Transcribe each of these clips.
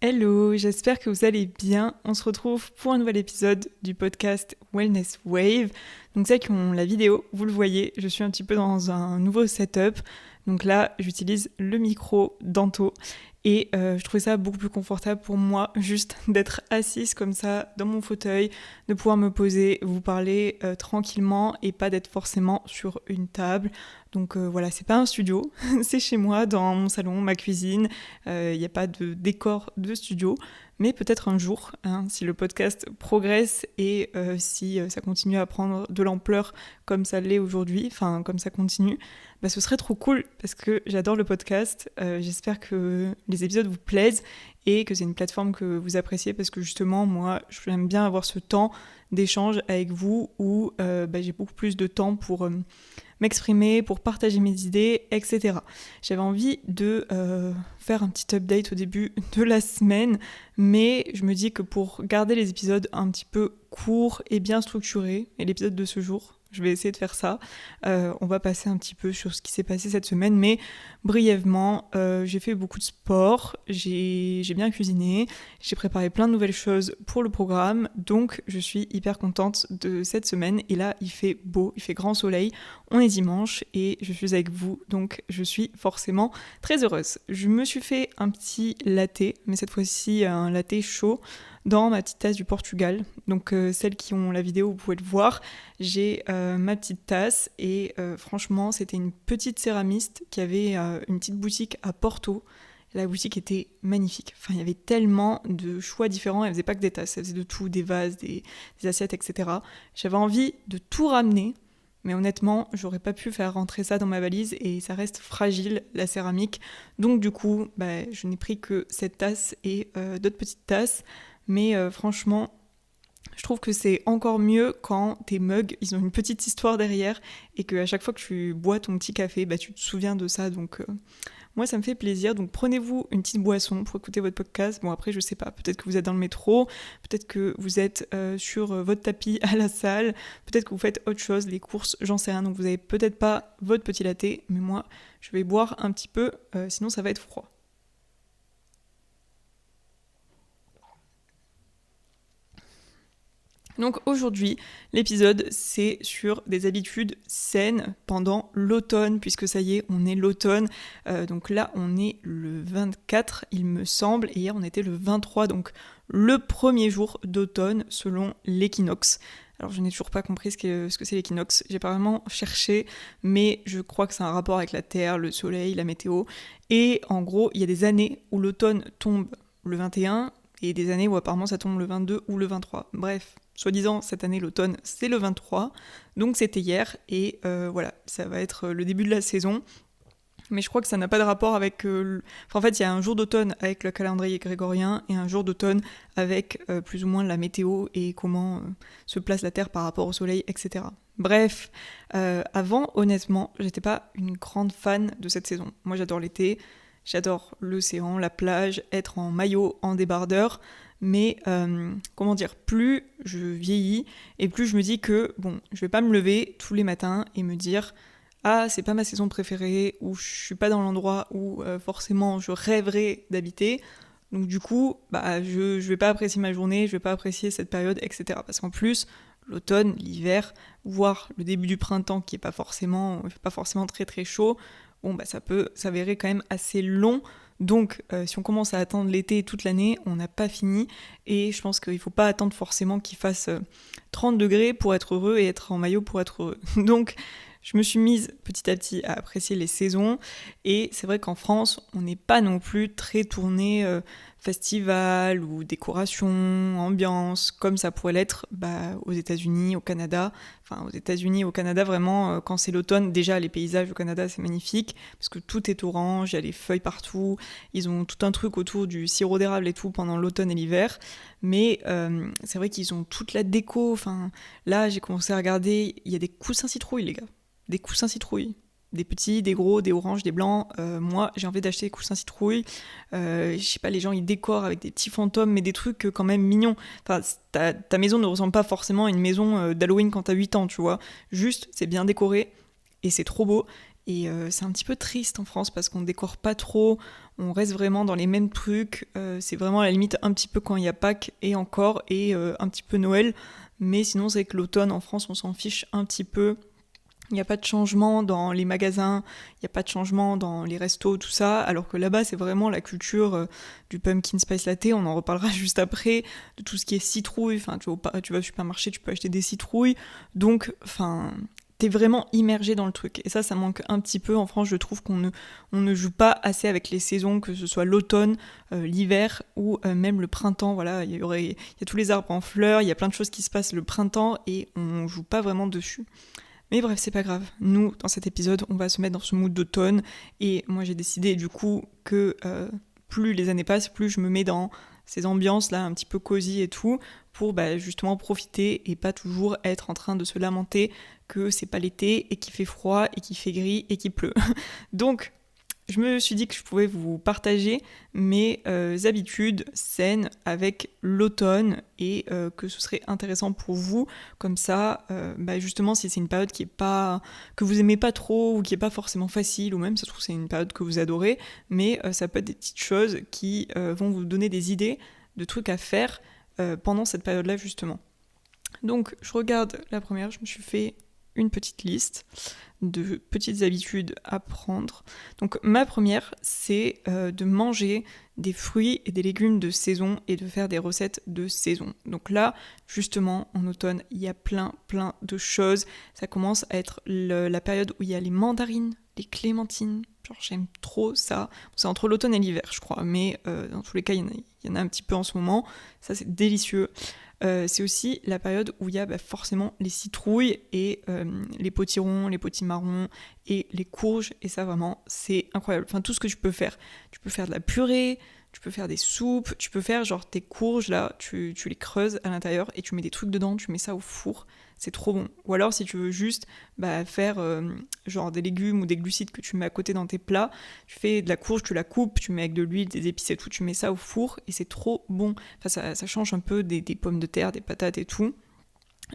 Hello, j'espère que vous allez bien. On se retrouve pour un nouvel épisode du podcast Wellness Wave. Donc celles qui ont la vidéo, vous le voyez, je suis un petit peu dans un nouveau setup. Donc là, j'utilise le micro d'Anto et je trouvais ça beaucoup plus confortable pour moi juste d'être assise comme ça dans mon fauteuil, de pouvoir me poser, vous parler tranquillement et pas d'être forcément sur une table. Donc voilà, c'est pas un studio, c'est chez moi, dans mon salon, ma cuisine. Il n'y a pas de décor de studio, mais peut-être un jour, si le podcast progresse et si ça continue à prendre de l'ampleur comme ça l'est aujourd'hui, enfin comme ça continue, bah, ce serait trop cool parce que j'adore le podcast. J'espère que les épisodes vous plaisent et que c'est une plateforme que vous appréciez parce que justement, moi, j'aime bien avoir ce temps d'échange avec vous où j'ai beaucoup plus de temps pour m'exprimer, pour partager mes idées, etc. J'avais envie de faire un petit update au début de la semaine, mais je me dis que pour garder les épisodes un petit peu courts et bien structurés, et l'épisode de ce jour, je vais essayer de faire ça. On va passer un petit peu sur ce qui s'est passé cette semaine, mais brièvement, j'ai fait beaucoup de sport, j'ai bien cuisiné, j'ai préparé plein de nouvelles choses pour le programme, donc je suis hyper contente de cette semaine. Et là, il fait beau, il fait grand soleil, on est dimanche et je suis avec vous, donc je suis forcément très heureuse. Je me suis fait un petit latte, mais cette fois-ci un latte chaud, dans ma petite tasse du Portugal. Donc celles qui ont la vidéo, vous pouvez le voir. J'ai ma petite tasse et franchement, c'était une petite céramiste qui avait une petite boutique à Porto. La boutique était magnifique. Enfin, il y avait tellement de choix différents. Elle faisait pas que des tasses, elle faisait de tout, des vases, des assiettes, etc. J'avais envie de tout ramener, mais honnêtement, j'aurais pas pu faire rentrer ça dans ma valise et ça reste fragile, la céramique. Donc du coup, je n'ai pris que cette tasse et d'autres petites tasses. Mais franchement, je trouve que c'est encore mieux quand tes mugs, ils ont une petite histoire derrière et qu'à chaque fois que tu bois ton petit café, tu te souviens de ça. Donc moi, ça me fait plaisir. Donc prenez-vous une petite boisson pour écouter votre podcast. Bon, après, je sais pas, peut-être que vous êtes dans le métro, peut-être que vous êtes sur votre tapis à la salle, peut-être que vous faites autre chose, les courses, j'en sais rien. Donc vous avez peut-être pas votre petit latte, mais moi, je vais boire un petit peu, sinon ça va être froid. Donc aujourd'hui, l'épisode, c'est sur des habitudes saines pendant l'automne, puisque ça y est, on est l'automne. Donc là, on est le 24, il me semble, et hier, on était le 23, donc le premier jour d'automne selon l'équinoxe. Alors je n'ai toujours pas compris ce que c'est l'équinoxe, j'ai pas vraiment cherché, mais je crois que c'est un rapport avec la Terre, le soleil, la météo. Et en gros, il y a des années où l'automne tombe le 21, et des années où apparemment ça tombe le 22 ou le 23. Bref, soi-disant, cette année, l'automne, c'est le 23, donc c'était hier, et voilà, ça va être le début de la saison. Mais je crois que ça n'a pas de rapport avec... Enfin, en fait, il y a un jour d'automne avec le calendrier grégorien et un jour d'automne avec plus ou moins la météo et comment se place la Terre par rapport au soleil, etc. Bref, avant, honnêtement, j'étais pas une grande fan de cette saison. Moi, j'adore l'été, j'adore l'océan, la plage, être en maillot, en débardeur, mais comment dire, plus je vieillis et plus je me dis que, bon, je vais pas me lever tous les matins et me dire ah, c'est pas ma saison préférée, ou je suis pas dans l'endroit où forcément je rêverais d'habiter. Donc du coup, je vais pas apprécier ma journée, je vais pas apprécier cette période, etc. Parce qu'en plus, l'automne, l'hiver, voire le début du printemps qui est pas forcément très très chaud, bon ça peut s'avérer quand même assez long. Donc si on commence à attendre l'été toute l'année, on n'a pas fini. Et je pense qu'il faut pas attendre forcément qu'il fasse 30 degrés pour être heureux et être en maillot pour être heureux. Donc je me suis mise petit à petit à apprécier les saisons et c'est vrai qu'en France, on n'est pas non plus très tourné festival ou décoration, ambiance, comme ça pourrait l'être aux États-Unis, au Canada. Enfin, aux États-Unis, au Canada, vraiment, quand c'est l'automne, déjà les paysages au Canada, c'est magnifique parce que tout est orange, il y a les feuilles partout. Ils ont tout un truc autour du sirop d'érable et tout pendant l'automne et l'hiver. Mais c'est vrai qu'ils ont toute la déco. Enfin, là, j'ai commencé à regarder, il y a des coussins citrouilles, les gars. Des coussins citrouilles. Des petits, des gros, des oranges, des blancs. Moi, j'ai envie d'acheter des coussins citrouilles. Je sais pas, les gens, ils décorent avec des petits fantômes, mais des trucs quand même mignons. Enfin, ta maison ne ressemble pas forcément à une maison d'Halloween quand t'as 8 ans, tu vois. Juste, c'est bien décoré et c'est trop beau. Et c'est un petit peu triste en France parce qu'on décore pas trop, on reste vraiment dans les mêmes trucs. C'est vraiment à la limite un petit peu quand il y a Pâques et encore, et un petit peu Noël. Mais sinon, c'est que l'automne en France, on s'en fiche un petit peu. Il n'y a pas de changement dans les magasins, il n'y a pas de changement dans les restos, tout ça, alors que là-bas, c'est vraiment la culture du pumpkin spice latte, on en reparlera juste après, de tout ce qui est citrouille, enfin, tu vas au supermarché, tu peux acheter des citrouilles, donc, enfin, t'es vraiment immergé dans le truc. Et ça manque un petit peu en France, je trouve on ne joue pas assez avec les saisons, que ce soit l'automne, l'hiver ou même le printemps, voilà, il y a tous les arbres en fleurs, il y a plein de choses qui se passent le printemps et on joue pas vraiment dessus. Mais bref, c'est pas grave. Nous, dans cet épisode, on va se mettre dans ce mood d'automne. Et moi, j'ai décidé du coup que plus les années passent, plus je me mets dans ces ambiances-là un petit peu cosy et tout, pour justement profiter et pas toujours être en train de se lamenter que c'est pas l'été et qu'il fait froid et qu'il fait gris et qu'il pleut. Donc, je me suis dit que je pouvais vous partager mes habitudes saines avec l'automne et que ce serait intéressant pour vous. Comme ça, justement, si c'est une période que vous aimez pas trop ou qui est pas forcément facile, ou même ça se trouve c'est une période que vous adorez, mais ça peut être des petites choses qui vont vous donner des idées de trucs à faire pendant cette période-là justement. Donc je regarde la première, je me suis fait une petite liste de petites habitudes à prendre. Donc ma première, c'est de manger des fruits et des légumes de saison et de faire des recettes de saison. Donc là, justement, en automne, il y a plein de choses. Ça commence à être la période où il y a les mandarines, les clémentines. Genre j'aime trop ça. C'est entre l'automne et l'hiver, je crois, mais dans tous les cas, il y en a un petit peu en ce moment. Ça, c'est délicieux. C'est aussi la période où il y a forcément les citrouilles et les potirons, les potimarrons et les courges, et ça vraiment c'est incroyable. Enfin tout ce que tu peux faire de la purée, tu peux faire des soupes, tu peux faire genre tes courges là, tu les creuses à l'intérieur et tu mets des trucs dedans, tu mets ça au four, c'est trop bon. Ou alors si tu veux juste faire genre des légumes ou des glucides que tu mets à côté dans tes plats, tu fais de la courge, tu la coupes, tu mets avec de l'huile, des épices et tout, tu mets ça au four et c'est trop bon. Enfin ça change un peu des pommes de terre, des patates et tout.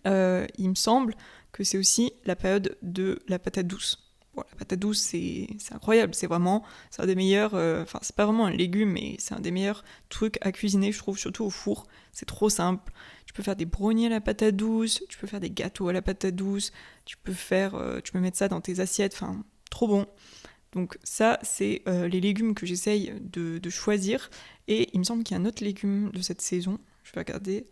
Il me semble que c'est aussi la période de la patate douce. Bon, la patate douce, c'est incroyable, c'est un des meilleurs, c'est pas vraiment un légume, mais c'est un des meilleurs trucs à cuisiner, je trouve, surtout au four. C'est trop simple. Tu peux faire des brownies à la patate douce, tu peux faire des gâteaux à la patate douce, tu peux mettre ça dans tes assiettes, enfin, trop bon. Donc ça, c'est les légumes que j'essaye de choisir. Et il me semble qu'il y a un autre légume de cette saison, je vais regarder.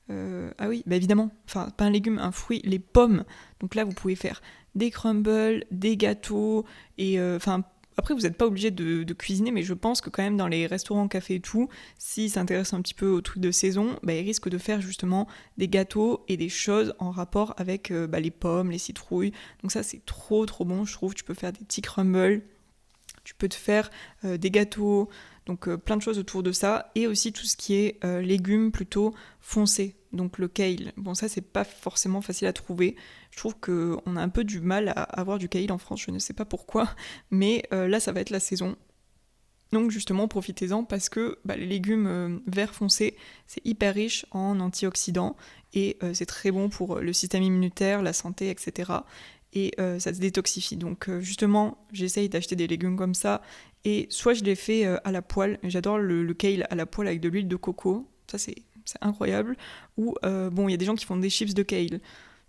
Ah oui, évidemment, enfin pas un légume, un fruit, les pommes. Donc là vous pouvez faire des crumbles, des gâteaux, et après vous n'êtes pas obligé de cuisiner, mais je pense que quand même dans les restaurants, cafés et tout, s'ils s'intéressent un petit peu aux trucs de saison, ils risquent de faire justement des gâteaux et des choses en rapport avec les pommes, les citrouilles. Donc ça c'est trop bon, je trouve. Tu peux faire des petits crumbles, tu peux te faire des gâteaux, donc plein de choses autour de ça, et aussi tout ce qui est légumes plutôt foncés, donc le kale. Bon ça c'est pas forcément facile à trouver, je trouve qu'on a un peu du mal à avoir du kale en France, je ne sais pas pourquoi, mais là ça va être la saison. Donc justement profitez-en parce que les légumes verts foncés c'est hyper riche en antioxydants et c'est très bon pour le système immunitaire, la santé, etc. Et ça se détoxifie. Donc justement, j'essaye d'acheter des légumes comme ça. Et soit je les fais à la poêle, j'adore le kale à la poêle avec de l'huile de coco, ça c'est incroyable. Ou il y a des gens qui font des chips de kale.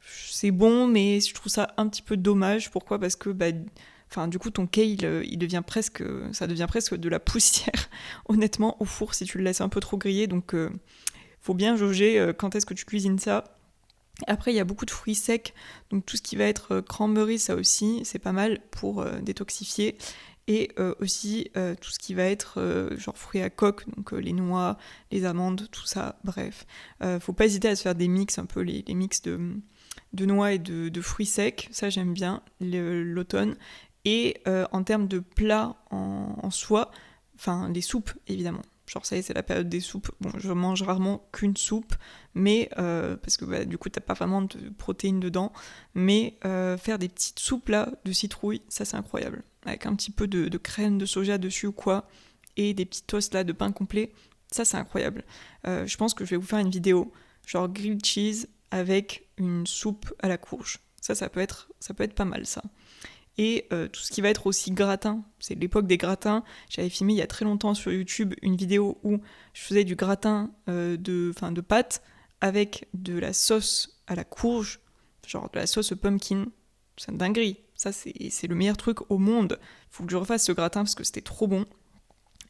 C'est bon, mais je trouve ça un petit peu dommage. Pourquoi ? Parce que du coup ton kale, ça devient presque de la poussière, honnêtement, au four si tu le laisses un peu trop griller. Donc faut bien jauger quand est-ce que tu cuisines ça. Après, il y a beaucoup de fruits secs, donc tout ce qui va être cranberry, ça aussi, c'est pas mal pour détoxifier. Et aussi tout ce qui va être genre fruits à coque, donc les noix, les amandes, tout ça, bref. Faut pas hésiter à se faire des mix, un peu les mix de noix et de fruits secs, ça j'aime bien, l'automne. Et en termes de plats en soi, enfin les soupes évidemment. Genre ça y est, c'est la période des soupes. Bon, je mange rarement qu'une soupe, mais parce que du coup t'as pas vraiment de protéines dedans. Mais faire des petites soupes là de citrouille, ça c'est incroyable. Avec un petit peu de crème de soja dessus ou quoi, et des petits toasts là de pain complet, ça c'est incroyable. Je pense que je vais vous faire une vidéo, genre grilled cheese avec une soupe à la courge. Ça peut être pas mal ça. et tout ce qui va être aussi gratin. C'est l'époque des gratins. J'avais filmé il y a très longtemps sur YouTube une vidéo où je faisais du gratin de pâtes avec de la sauce à la courge, genre de la sauce pumpkin. C'est une dinguerie. Ça, c'est le meilleur truc au monde. Faut que je refasse ce gratin parce que c'était trop bon.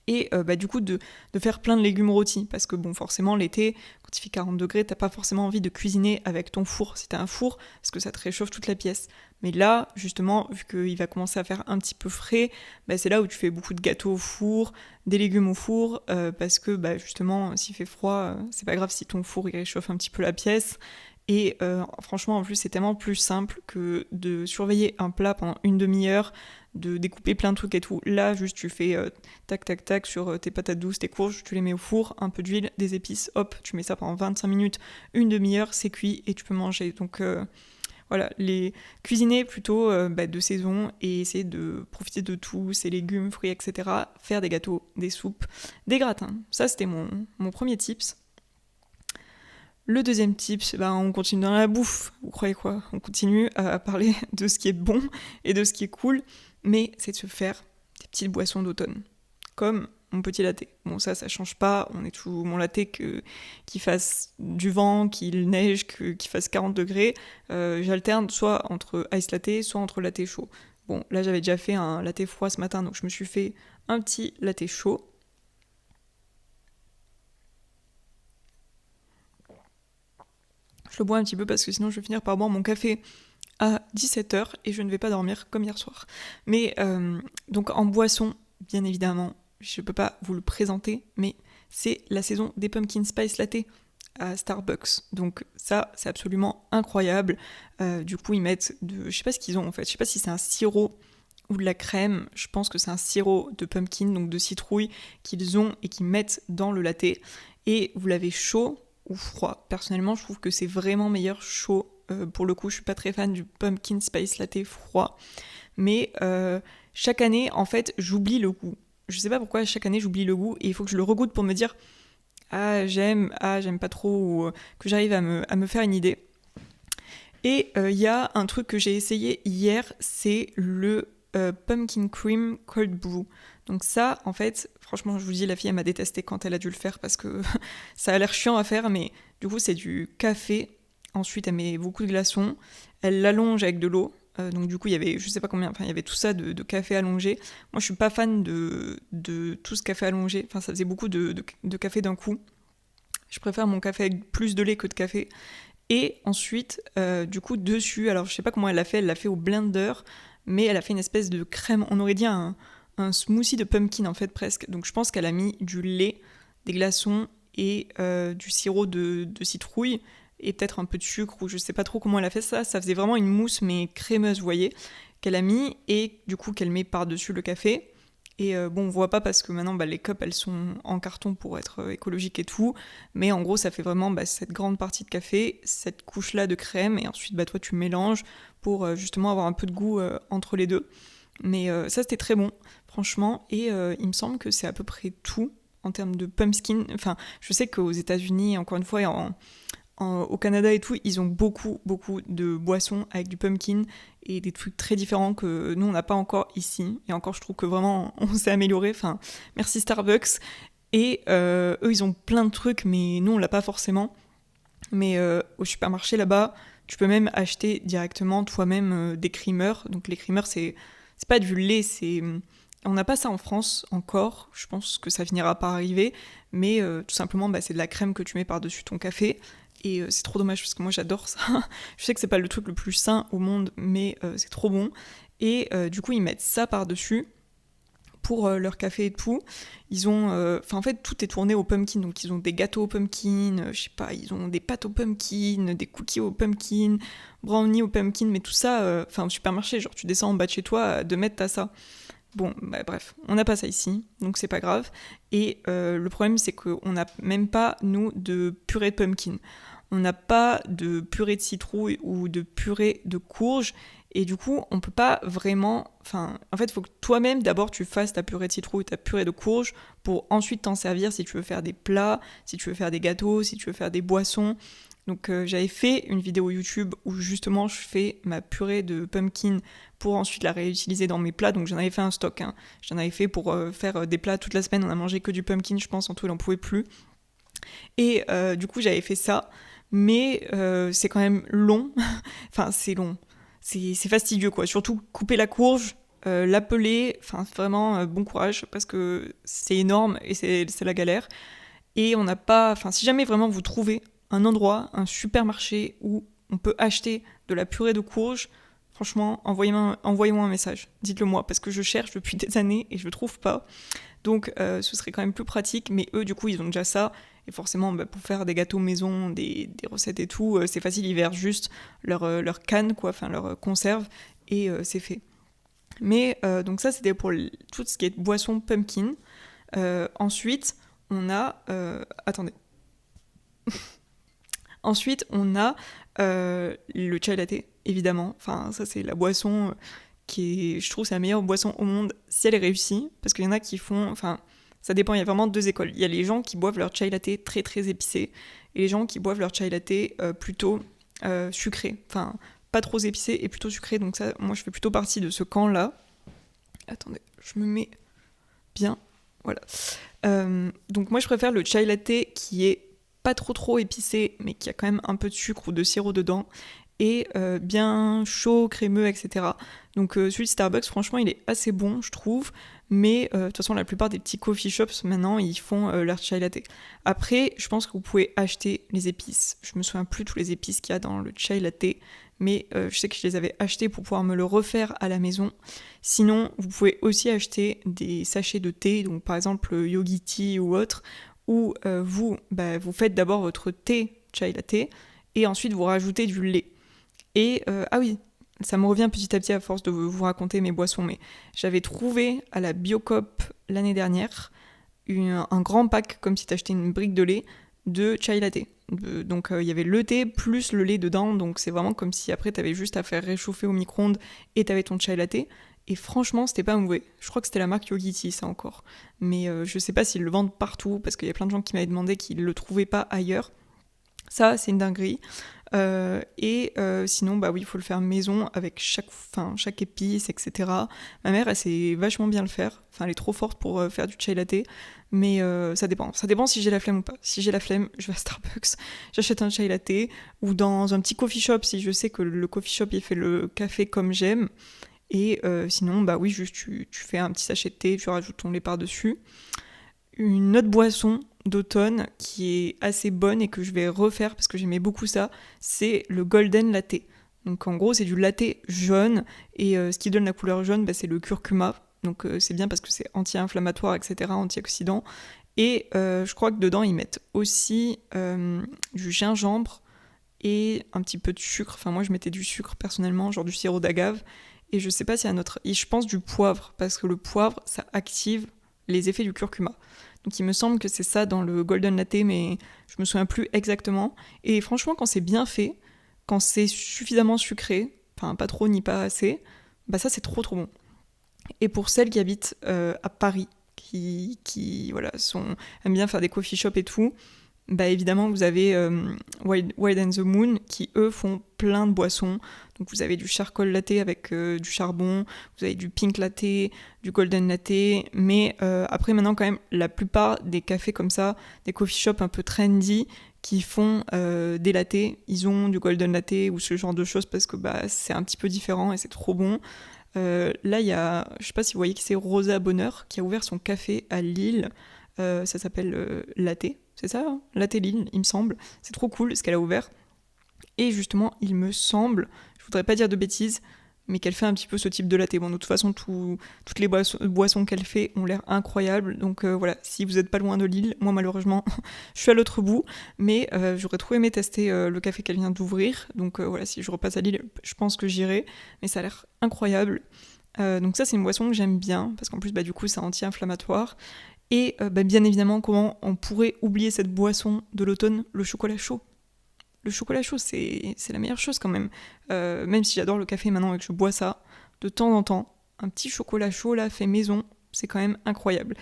Et du coup de faire plein de légumes rôtis, parce que bon, forcément l'été, quand il fait 40 degrés, t'as pas forcément envie de cuisiner avec ton four, si t'as un four, parce que ça te réchauffe toute la pièce. Mais là, justement, vu qu'il va commencer à faire un petit peu frais, c'est là où tu fais beaucoup de gâteaux au four, des légumes au four, parce que justement, s'il fait froid, c'est pas grave si ton four il réchauffe un petit peu la pièce. Et franchement, en plus, c'est tellement plus simple que de surveiller un plat pendant une demi-heure, de découper plein de trucs et tout. Là, juste, tu fais tac, tac, tac sur tes patates douces, tes courges, tu les mets au four, un peu d'huile, des épices, hop, tu mets ça pendant 25 minutes, une demi-heure, c'est cuit et tu peux manger. Donc voilà, les cuisiner plutôt de saison et essayer de profiter de tout, ces légumes, fruits, etc. Faire des gâteaux, des soupes, des gratins. Ça, c'était mon premier tips. Le deuxième tips, on continue dans la bouffe. Vous croyez quoi ? On continue à parler de ce qui est bon et de ce qui est cool, mais c'est de se faire des petites boissons d'automne, comme mon petit latte. Bon, ça change pas. On est tout mon latte qu'il fasse du vent, qu'il neige, qu'il fasse 40 degrés. J'alterne soit entre ice latte, soit entre latte chaud. Bon, là j'avais déjà fait un latte froid ce matin, donc je me suis fait un petit latte chaud. Je le bois un petit peu parce que sinon je vais finir par boire mon café à 17h et je ne vais pas dormir comme hier soir. Mais donc en boisson, bien évidemment, je ne peux pas vous le présenter, mais c'est la saison des Pumpkin Spice Latte à Starbucks. Donc ça, c'est absolument incroyable. Du coup, ils mettent je sais pas ce qu'ils ont en fait. Je sais pas si c'est un sirop ou de la crème. Je pense que c'est un sirop de pumpkin, donc de citrouille, qu'ils ont et qu'ils mettent dans le latte. Et vous l'avez chaud ou froid. Personnellement, je trouve que c'est vraiment meilleur chaud. Pour le coup, je suis pas très fan du pumpkin spice latte froid. Mais chaque année, en fait, j'oublie le goût. Je sais pas pourquoi chaque année j'oublie le goût et il faut que je le regoute pour me dire j'aime pas trop, ou que j'arrive à me faire une idée. Et il y a un truc que j'ai essayé hier, c'est le pumpkin cream cold brew. Donc ça, en fait, franchement, je vous dis, la fille, elle m'a détesté quand elle a dû le faire parce que ça a l'air chiant à faire, mais du coup, c'est du café. Ensuite, elle met beaucoup de glaçons. Elle l'allonge avec de l'eau. Donc du coup, il y avait, je sais pas combien, il y avait tout ça de café allongé. Moi, je suis pas fan de tout ce café allongé. Enfin, ça faisait beaucoup de café d'un coup. Je préfère mon café avec plus de lait que de café. Et ensuite, du coup, dessus, alors je sais pas comment elle l'a fait au blender, mais elle a fait une espèce de crème. On aurait dit un smoothie de pumpkin en fait presque. Donc je pense qu'elle a mis du lait, des glaçons et du sirop de citrouille et peut-être un peu de sucre, ou je sais pas trop comment elle a fait ça. Ça faisait vraiment une mousse mais crémeuse, vous voyez, qu'elle a mis et du coup qu'elle met par-dessus le café. Et on voit pas parce que maintenant les cups elles sont en carton pour être écologiques et tout, mais en gros ça fait vraiment cette grande partie de café, cette couche là de crème, et ensuite toi tu mélanges pour justement avoir un peu de goût entre les deux. Mais ça c'était très bon franchement, et il me semble que c'est à peu près tout en termes de pumpkin. Enfin, je sais qu'aux États-Unis, encore une fois, au Canada et tout, ils ont beaucoup de boissons avec du pumpkin et des trucs très différents que nous on n'a pas encore ici. Et encore, je trouve que vraiment on s'est amélioré. Enfin, merci Starbucks. Et eux, ils ont plein de trucs, mais nous on l'a pas forcément. Mais au supermarché là-bas, tu peux même acheter directement toi-même des creamers. Donc les creamers, c'est pas du lait, on n'a pas ça en France encore. Je pense que ça finira par arriver. Mais tout simplement, c'est de la crème que tu mets par-dessus ton café. Et c'est trop dommage parce que moi j'adore ça. Je sais que c'est pas le truc le plus sain au monde, mais c'est trop bon. Et du coup ils mettent ça par-dessus pour leur café et tout. Ils ont, en fait tout est tourné au pumpkin, donc ils ont des gâteaux au pumpkin, je sais pas, ils ont des pâtes au pumpkin, des cookies au pumpkin, brownies au pumpkin, mais tout ça, au supermarché, genre tu descends en bas de chez toi, à 2 mètres t'as ça. Bon, bref, on n'a pas ça ici, donc c'est pas grave. Et le problème, c'est qu'on n'a même pas, nous, de purée de pumpkin. On n'a pas de purée de citrouille ou de purée de courge. Et du coup, on peut pas vraiment... Enfin, en fait, il faut que toi-même, d'abord, tu fasses ta purée de citrouille, ta purée de courge, pour ensuite t'en servir si tu veux faire des plats, si tu veux faire des gâteaux, si tu veux faire des boissons. Donc j'avais fait une vidéo YouTube où justement je fais ma purée de pumpkin pour ensuite la réutiliser dans mes plats. Donc j'en avais fait un stock, hein. J'en avais fait pour faire des plats toute la semaine. On a mangé que du pumpkin, je pense, en tout, il n'en pouvait plus. Et du coup j'avais fait ça, mais c'est quand même long. Enfin c'est long, c'est fastidieux quoi. Surtout couper la courge, l'appeler, enfin vraiment bon courage parce que c'est énorme et c'est la galère. Et on n'a pas, enfin si jamais vraiment vous trouvez un endroit, un supermarché où on peut acheter de la purée de courge, franchement, envoyez-moi un message. Dites-le moi, parce que je cherche depuis des années et je ne trouve pas. Donc ce serait quand même plus pratique, mais eux du coup ils ont déjà ça. Et forcément pour faire des gâteaux maison, des recettes et tout, c'est facile, ils versent juste leur canne, quoi, enfin leur conserve, et c'est fait. Mais donc ça c'était pour tout ce qui est boisson pumpkin. Ensuite on a... attendez. Ensuite, on a le chai latte, évidemment. Enfin, ça, c'est la boisson qui est, je trouve, c'est la meilleure boisson au monde si elle est réussie. Parce qu'il y en a qui font... Enfin, ça dépend, il y a vraiment deux écoles. Il y a les gens qui boivent leur chai latte très, très épicé. Et les gens qui boivent leur chai latte plutôt sucré. Enfin, pas trop épicé et plutôt sucré. Donc ça, moi, je fais plutôt partie de ce camp-là. Attendez, je me mets bien. Voilà. Donc moi, je préfère le chai latte qui est pas trop épicé, mais qui a quand même un peu de sucre ou de sirop dedans, et bien chaud, crémeux, etc. Donc celui de Starbucks, franchement, il est assez bon, je trouve, mais de toute façon, la plupart des petits coffee shops, maintenant, ils font leur chai latte. Après, je pense que vous pouvez acheter les épices. Je me souviens plus tous les épices qu'il y a dans le chai latte, mais je sais que je les avais achetés pour pouvoir me le refaire à la maison. Sinon, vous pouvez aussi acheter des sachets de thé, donc par exemple Yogi Tea ou autre, où vous faites d'abord votre thé chai latte et ensuite vous rajoutez du lait. Et ah oui, ça me revient petit à petit à force de vous raconter mes boissons, mais j'avais trouvé à la Biocoop l'année dernière un grand pack, comme si t'achetais une brique de lait, de chai latte. Donc il y avait le thé plus le lait dedans, donc c'est vraiment comme si après t'avais juste à faire réchauffer au micro-ondes et t'avais ton chai latte. Et franchement, c'était pas mauvais. Je crois que c'était la marque Yogi Tea, ça encore. Mais je sais pas s'ils le vendent partout, parce qu'il y a plein de gens qui m'avaient demandé qu'ils le trouvaient pas ailleurs. Ça, c'est une dinguerie. Sinon, bah oui, il faut le faire maison avec chaque épice, etc. Ma mère, elle sait vachement bien le faire. Enfin, elle est trop forte pour faire du chai latte. Mais ça dépend. Ça dépend si j'ai la flemme ou pas. Si j'ai la flemme, je vais à Starbucks, j'achète un chai latte. Ou dans un petit coffee shop, si je sais que le coffee shop, il fait le café comme j'aime. Et sinon, bah oui, juste tu fais un petit sachet de thé, tu rajoutes ton lait par-dessus. Une autre boisson d'automne qui est assez bonne et que je vais refaire parce que j'aimais beaucoup ça, c'est le golden latte. Donc en gros, c'est du latte jaune et ce qui donne la couleur jaune, bah, c'est le curcuma. Donc c'est bien parce que c'est anti-inflammatoire, etc., antioxydant. Et je crois que dedans, ils mettent aussi du gingembre et un petit peu de sucre. Enfin, moi, je mettais du sucre personnellement, genre du sirop d'agave. Et je sais pas s'il y a un autre. Et je pense du poivre, parce que le poivre, ça active les effets du curcuma. Donc il me semble que c'est ça dans le golden latte, mais je me souviens plus exactement. Et franchement, quand c'est bien fait, quand c'est suffisamment sucré, enfin pas trop ni pas assez, bah ça c'est trop bon. Et pour celles qui habitent à Paris, qui voilà, aiment bien faire des coffee shops et tout, bah évidemment vous avez Wild and the Moon qui eux font plein de boissons. Donc vous avez du charcoal latte avec du charbon, vous avez du pink latte, du golden latte, mais après maintenant quand même la plupart des cafés comme ça, des coffee shops un peu trendy qui font des lattés, ils ont du golden latte ou ce genre de choses parce que bah c'est un petit peu différent et c'est trop bon. Là il y a, je sais pas si vous voyez qui c'est, Rosa Bonheur qui a ouvert son café à Lille, ça s'appelle Latte. C'est ça, hein, Latte Lille, il me semble. C'est trop cool ce qu'elle a ouvert. Et justement, il me semble, je voudrais pas dire de bêtises, mais qu'elle fait un petit peu ce type de latte. Bon, de toute façon, toutes les boissons qu'elle fait ont l'air incroyables. Donc voilà, si vous n'êtes pas loin de Lille, moi malheureusement, je suis à l'autre bout. Mais j'aurais trop aimé tester le café qu'elle vient d'ouvrir. Donc voilà, si je repasse à Lille, je pense que j'irai. Mais ça a l'air incroyable. Donc ça, c'est une boisson que j'aime bien, parce qu'en plus, bah, du coup, c'est anti-inflammatoire. Et bien évidemment, comment on pourrait oublier cette boisson de l'automne, le chocolat chaud. le chocolat chaud, c'est la meilleure chose quand même. Même si j'adore le café maintenant et que je bois ça, de temps en temps, un petit chocolat chaud là, fait maison, c'est quand même incroyable.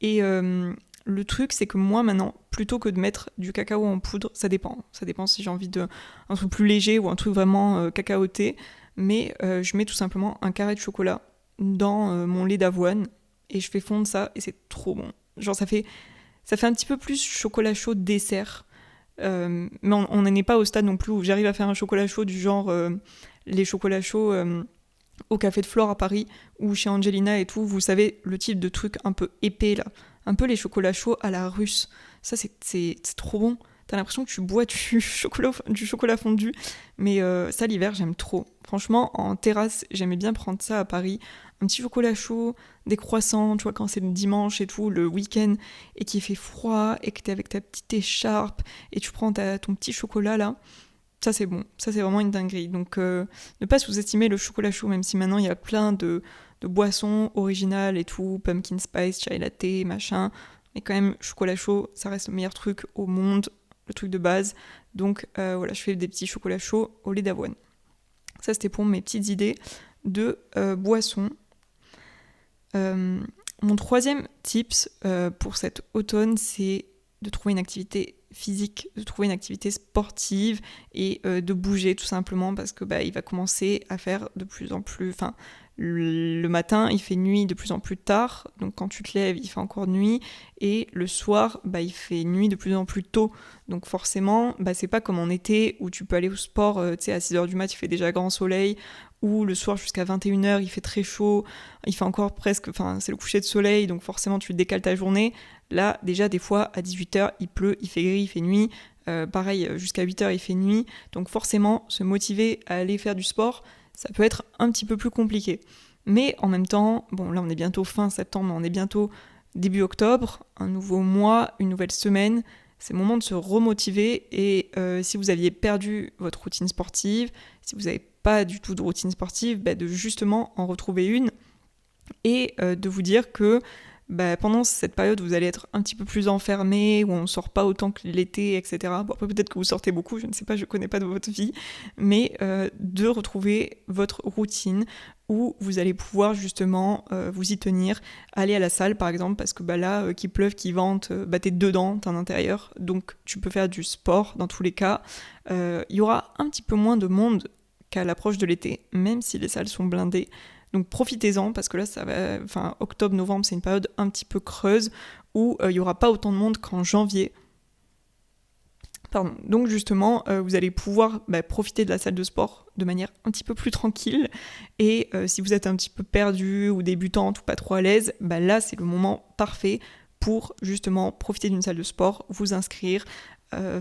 Et le truc, c'est que moi maintenant, plutôt que de mettre du cacao en poudre, ça dépend. Ça dépend si j'ai envie d'un truc plus léger ou un truc vraiment cacaoté. Mais je mets tout simplement un carré de chocolat dans mon lait d'avoine et je fais fondre ça et c'est trop bon. Genre ça fait un petit peu plus chocolat chaud dessert. Mais on n'en est pas au stade non plus où j'arrive à faire un chocolat chaud du genre les chocolats chauds au Café de Flore à Paris ou chez Angelina et tout. Vous savez, le type de truc un peu épais là. Un peu les chocolats chauds à la russe. Ça, c'est trop bon. T'as l'impression que tu bois du chocolat fondu. Mais ça, l'hiver, j'aime trop. Franchement, en terrasse, j'aimais bien prendre ça à Paris. Un petit chocolat chaud, des croissants, tu vois, quand c'est le dimanche et tout, le week-end, et qu'il fait froid, et que t'es avec ta petite écharpe, et tu prends ton petit chocolat, là. Ça, c'est bon. Ça, c'est vraiment une dinguerie. Donc, ne pas sous-estimer le chocolat chaud, même si maintenant, il y a plein de boissons originales et tout, pumpkin spice, chai latte, machin. Mais quand même, chocolat chaud, ça reste le meilleur truc au monde, le truc de base. Donc voilà, je fais des petits chocolats chauds au lait d'avoine. Ça, c'était pour mes petites idées de boissons. Mon troisième tips pour cet automne, c'est de trouver une activité physique, de trouver une activité sportive et de bouger tout simplement parce que il va commencer à faire de plus en plus... Enfin, le matin, il fait nuit de plus en plus tard, donc quand tu te lèves, il fait encore nuit, et le soir, il fait nuit de plus en plus tôt. Donc forcément, c'est pas comme en été où tu peux aller au sport, à 6h du mat, il fait déjà grand soleil, ou le soir jusqu'à 21h, il fait très chaud, il fait encore presque, enfin c'est le coucher de soleil, donc forcément tu décales ta journée. Là, déjà des fois, à 18h, il pleut, il fait gris, il fait nuit, pareil, jusqu'à 8h, il fait nuit, donc forcément, se motiver à aller faire du sport, ça peut être un petit peu plus compliqué. Mais en même temps, bon là on est bientôt fin septembre, on est bientôt début octobre, un nouveau mois, une nouvelle semaine, c'est le moment de se remotiver et si vous aviez perdu votre routine sportive, si vous n'avez pas du tout de routine sportive, de justement en retrouver une et de vous dire que pendant cette période où vous allez être un petit peu plus enfermé, où on ne sort pas autant que l'été, etc. Bon, après, peut-être que vous sortez beaucoup, je ne sais pas, je ne connais pas de votre vie, mais de retrouver votre routine où vous allez pouvoir justement vous y tenir, aller à la salle par exemple, parce que là, qu'il pleuve, qu'il vente, t'es dedans, t'es en intérieur, donc tu peux faire du sport dans tous les cas. Il y aura un petit peu moins de monde qu'à l'approche de l'été, même si les salles sont blindées. Donc profitez-en parce que là, octobre, novembre, c'est une période un petit peu creuse où il n'y aura pas autant de monde qu'en janvier. Donc justement, vous allez pouvoir profiter de la salle de sport de manière un petit peu plus tranquille. Et si vous êtes un petit peu perdu ou débutante ou pas trop à l'aise, là, c'est le moment parfait pour justement profiter d'une salle de sport, vous inscrire,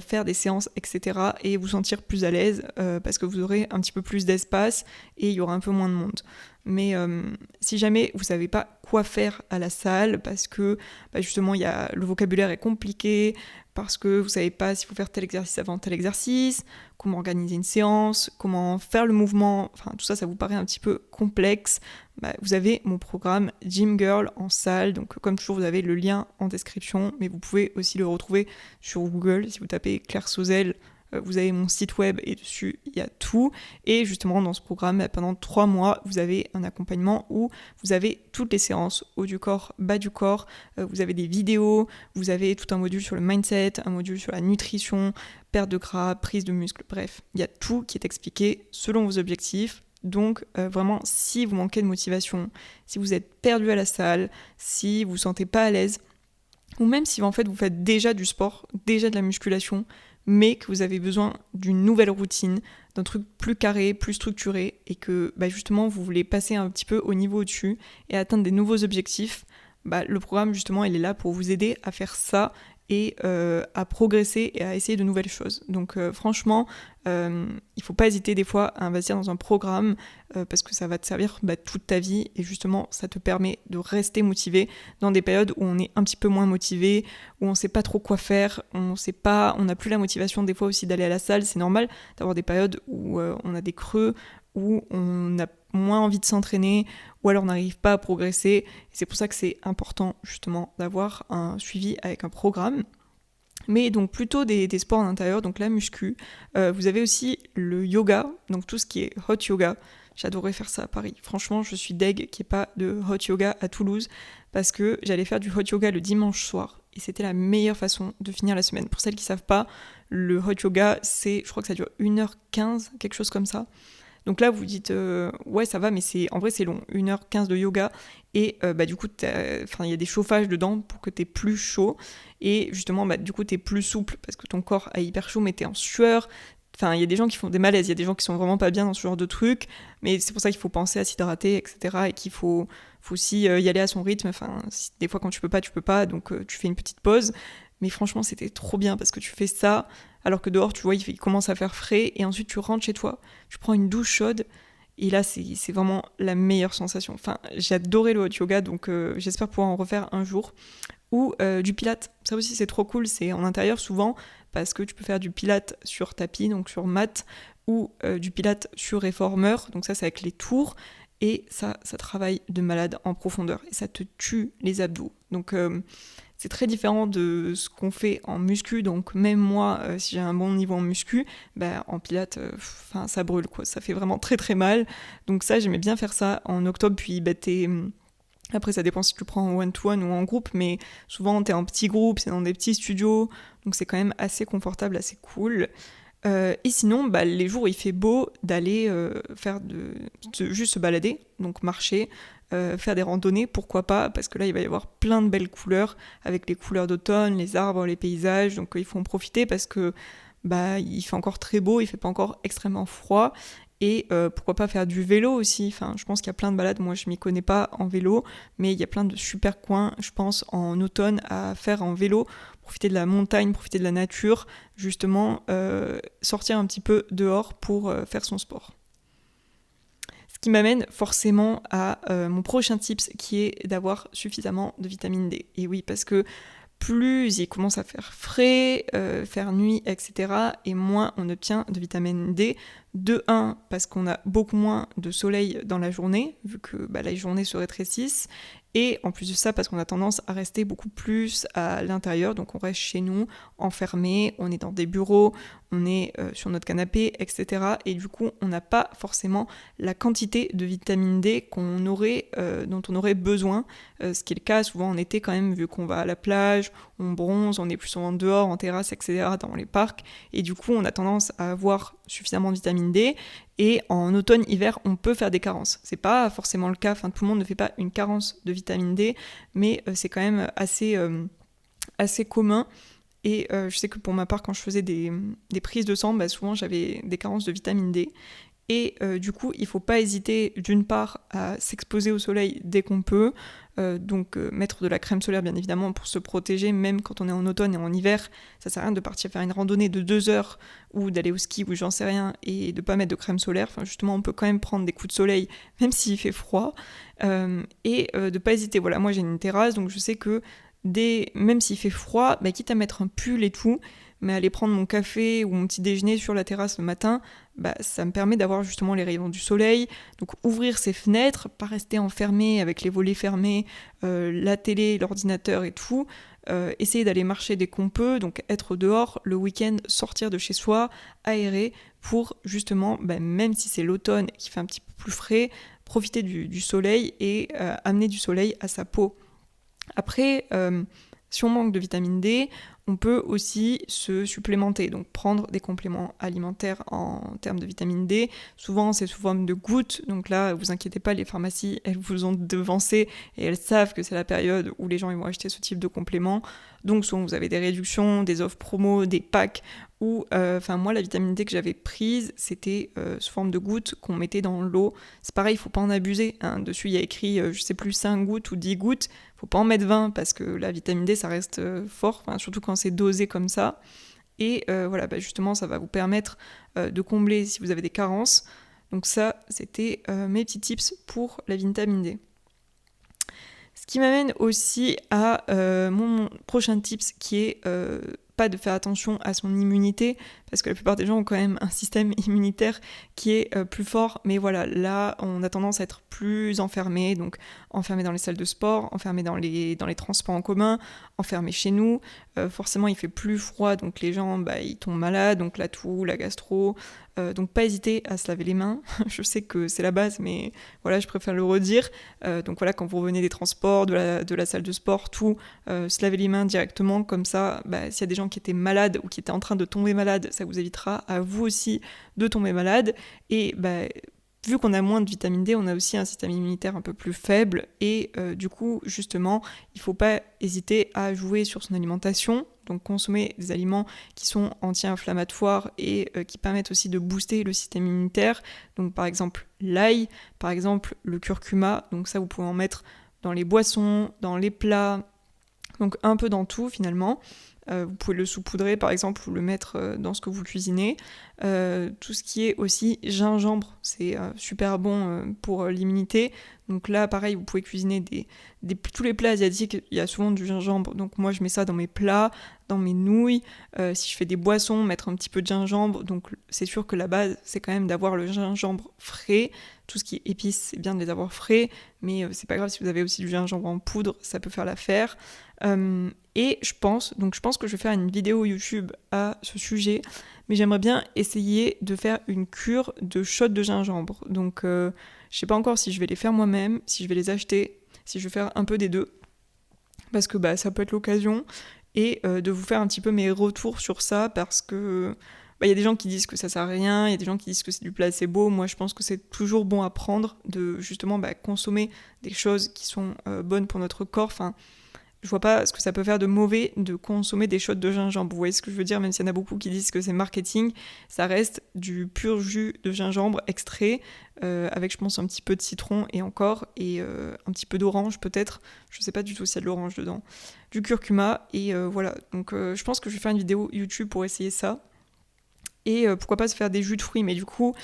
faire des séances, etc. et vous sentir plus à l'aise parce que vous aurez un petit peu plus d'espace et il y aura un peu moins de monde. Mais si jamais vous savez pas quoi faire à la salle parce que justement le vocabulaire est compliqué, parce que vous savez pas s'il faut faire tel exercice avant tel exercice, comment organiser une séance, comment faire le mouvement, enfin tout ça, ça vous paraît un petit peu complexe, vous avez mon programme Gym Girl en salle, donc comme toujours vous avez le lien en description, mais vous pouvez aussi le retrouver sur Google, si vous tapez Claire Sauzel, vous avez mon site web et dessus il y a tout, et justement dans ce programme pendant 3 mois vous avez un accompagnement où vous avez toutes les séances, haut du corps, bas du corps, vous avez des vidéos, vous avez tout un module sur le mindset, un module sur la nutrition, perte de gras, prise de muscle, bref, il y a tout qui est expliqué selon vos objectifs. Donc vraiment, si vous manquez de motivation, si vous êtes perdu à la salle, si vous vous sentez pas à l'aise, ou même si en fait vous faites déjà du sport, déjà de la musculation, mais que vous avez besoin d'une nouvelle routine, d'un truc plus carré, plus structuré, et que justement vous voulez passer un petit peu au niveau au-dessus et atteindre des nouveaux objectifs, le programme justement il est là pour vous aider à faire ça et à progresser et à essayer de nouvelles choses. Donc franchement, il faut pas hésiter des fois à investir dans un programme parce que ça va te servir toute ta vie et justement ça te permet de rester motivé dans des périodes où on est un petit peu moins motivé, où on sait pas trop quoi faire, on n'a plus la motivation des fois aussi d'aller à la salle. C'est normal d'avoir des périodes où on a des creux, où on a moins envie de s'entraîner ou alors on n'arrive pas à progresser. Et c'est pour ça que c'est important justement d'avoir un suivi avec un programme. Mais donc plutôt des sports en intérieur, donc la muscu. Vous avez aussi le yoga, donc tout ce qui est hot yoga. J'adorais faire ça à Paris. Franchement, je suis deg qu'il n'y ait pas de hot yoga à Toulouse parce que j'allais faire du hot yoga le dimanche soir et c'était la meilleure façon de finir la semaine. Pour celles qui ne savent pas, le hot yoga, je crois que ça dure 1h15, quelque chose comme ça. Donc là, vous dites, ouais, ça va, mais en vrai, c'est long, 1h15 de yoga. Et du coup, il y a des chauffages dedans pour que tu aies plus chaud. Et justement, du coup, tu es plus souple parce que ton corps a hyper chaud, mais tu es en sueur. Enfin, il y a des gens qui font des malaises, il y a des gens qui sont vraiment pas bien dans ce genre de trucs. Mais c'est pour ça qu'il faut penser à s'hydrater, etc. Et qu'il faut aussi y aller à son rythme. Enfin, des fois, quand tu peux pas. Donc, tu fais une petite pause. Mais franchement, c'était trop bien parce que tu fais ça alors que dehors, tu vois, il commence à faire frais. Et ensuite, tu rentres chez toi, tu prends une douche chaude. Et là, c'est vraiment la meilleure sensation. Enfin, j'ai adoré le hot yoga, donc j'espère pouvoir en refaire un jour. Ou du pilates. Ça aussi, c'est trop cool. C'est en intérieur souvent parce que tu peux faire du pilates sur tapis, donc sur mat, ou du pilates sur réformeur. Donc ça, c'est avec les tours. Et ça travaille de malade en profondeur. Et ça te tue les abdos. Donc c'est très différent de ce qu'on fait en muscu. Donc même moi, si j'ai un bon niveau en muscu, en pilates, ça brûle, quoi. Ça fait vraiment très très mal. Donc ça, j'aimais bien faire ça en octobre. Puis après, ça dépend si tu prends en one-to-one ou en groupe, mais souvent, t'es en petit groupe, c'est dans des petits studios, donc c'est quand même assez confortable, assez cool. Et sinon, les jours où il fait beau, d'aller juste se balader, donc marcher, faire des randonnées, pourquoi pas, parce que là, il va y avoir plein de belles couleurs, avec les couleurs d'automne, les arbres, les paysages, donc il faut en profiter parce que il fait encore très beau, il fait pas encore extrêmement froid. Et pourquoi pas faire du vélo aussi. Enfin, je pense qu'il y a plein de balades, moi je m'y connais pas en vélo, mais il y a plein de super coins, je pense, en automne à faire en vélo, profiter de la montagne, profiter de la nature, justement sortir un petit peu dehors pour faire son sport. Ce qui m'amène forcément à mon prochain tips qui est d'avoir suffisamment de vitamine D. Et oui, parce que plus il commence à faire frais, faire nuit, etc. et moins on obtient de vitamine D. De 1, parce qu'on a beaucoup moins de soleil dans la journée, vu que les journées se rétrécissent. Et en plus de ça, parce qu'on a tendance à rester beaucoup plus à l'intérieur, donc on reste chez nous, enfermé, on est dans des bureaux, on est sur notre canapé, etc. Et du coup, on n'a pas forcément la quantité de vitamine D dont on aurait besoin, ce qui est le cas souvent en été quand même, vu qu'on va à la plage, on bronze, on est plus souvent dehors, en terrasse, etc., dans les parcs. Et du coup, on a tendance à avoir suffisamment de vitamine D. Et en automne-hiver, on peut faire des carences. C'est pas forcément le cas, tout le monde ne fait pas une carence de vitamine D, mais c'est quand même assez commun. Et je sais que pour ma part, quand je faisais des prises de sang, souvent j'avais des carences de vitamine D. Et du coup, il ne faut pas hésiter d'une part à s'exposer au soleil dès qu'on peut, donc mettre de la crème solaire bien évidemment pour se protéger, même quand on est en automne et en hiver. Ça sert à rien de partir faire une randonnée de 2 heures ou d'aller au ski ou j'en sais rien et de pas mettre de crème solaire. Enfin justement, on peut quand même prendre des coups de soleil même s'il fait froid et de pas hésiter. Voilà, moi j'ai une terrasse donc je sais que même s'il fait froid, quitte à mettre un pull et tout, mais aller prendre mon café ou mon petit déjeuner sur la terrasse le matin, ça me permet d'avoir justement les rayons du soleil, donc ouvrir ses fenêtres, pas rester enfermé avec les volets fermés, la télé, l'ordinateur et tout, essayer d'aller marcher dès qu'on peut, donc être dehors le week-end, sortir de chez soi, aérer, pour justement, même si c'est l'automne et qu'il fait un petit peu plus frais, profiter du soleil et amener du soleil à sa peau. Après, si on manque de vitamine D, on peut aussi se supplémenter, donc prendre des compléments alimentaires en termes de vitamine D. Souvent, c'est sous forme de gouttes, donc là, vous inquiétez pas, les pharmacies, elles vous ont devancé et elles savent que c'est la période où les gens ils vont acheter ce type de compléments. Donc souvent, vous avez des réductions, des offres promo, des packs, où, moi, la vitamine D que j'avais prise, c'était sous forme de gouttes qu'on mettait dans l'eau. C'est pareil, il faut pas en abuser. Dessus, il y a écrit, je sais plus, 5 gouttes ou 10 gouttes. Faut pas en mettre 20 parce que la vitamine D, ça reste fort, surtout quand c'est dosé comme ça. Et justement, ça va vous permettre de combler si vous avez des carences. Donc ça, c'était mes petits tips pour la vitamine D. Ce qui m'amène aussi à mon prochain tips qui est pas de faire attention à son immunité, parce que la plupart des gens ont quand même un système immunitaire qui est plus fort, mais voilà, là on a tendance à être plus enfermé, donc enfermé dans les salles de sport, enfermé dans les transports en commun, enfermé chez nous, forcément il fait plus froid, donc les gens ils tombent malades, donc la toux, la gastro, donc pas hésiter à se laver les mains, je sais que c'est la base, mais voilà, je préfère le redire, donc voilà, quand vous revenez des transports, de la salle de sport, tout, se laver les mains directement, comme ça, s'il y a des gens qui étaient malades ou qui étaient en train de tomber malades, ça vous évitera à vous aussi de tomber malade, et vu qu'on a moins de vitamine D, on a aussi un système immunitaire un peu plus faible et du coup, justement, il ne faut pas hésiter à jouer sur son alimentation, donc consommer des aliments qui sont anti-inflammatoires et qui permettent aussi de booster le système immunitaire, donc par exemple l'ail, par exemple le curcuma, donc ça vous pouvez en mettre dans les boissons, dans les plats, donc un peu dans tout finalement. Vous pouvez le saupoudrer par exemple ou le mettre dans ce que vous cuisinez. Tout ce qui est aussi gingembre, c'est super bon pour l'immunité. Donc là pareil, vous pouvez cuisiner tous les plats asiatiques, il y a souvent du gingembre. Donc moi je mets ça dans mes plats, dans mes nouilles. Si je fais des boissons, mettre un petit peu de gingembre. Donc c'est sûr que la base c'est quand même d'avoir le gingembre frais. Tout ce qui est épices, c'est bien de les avoir frais, mais c'est pas grave si vous avez aussi du gingembre en poudre, ça peut faire l'affaire. Et je pense que je vais faire une vidéo YouTube à ce sujet, mais j'aimerais bien essayer de faire une cure de shots de gingembre. Donc je sais pas encore si je vais les faire moi-même, si je vais les acheter, si je vais faire un peu des deux, parce que ça peut être l'occasion, et de vous faire un petit peu mes retours sur ça, parce que y a des gens qui disent que ça sert à rien, il y a des gens qui disent que c'est du placebo. Moi je pense que c'est toujours bon à prendre de justement consommer des choses qui sont bonnes pour notre corps. Enfin, je vois pas ce que ça peut faire de mauvais de consommer des shots de gingembre. Vous voyez ce que je veux dire, même s'il y en a beaucoup qui disent que c'est marketing, ça reste du pur jus de gingembre extrait, avec je pense un petit peu de citron et encore, et un petit peu d'orange peut-être, je sais pas du tout s'il y a de l'orange dedans, du curcuma, et voilà. Donc je pense que je vais faire une vidéo YouTube pour essayer ça. Et pourquoi pas se faire des jus de fruits, mais du coup,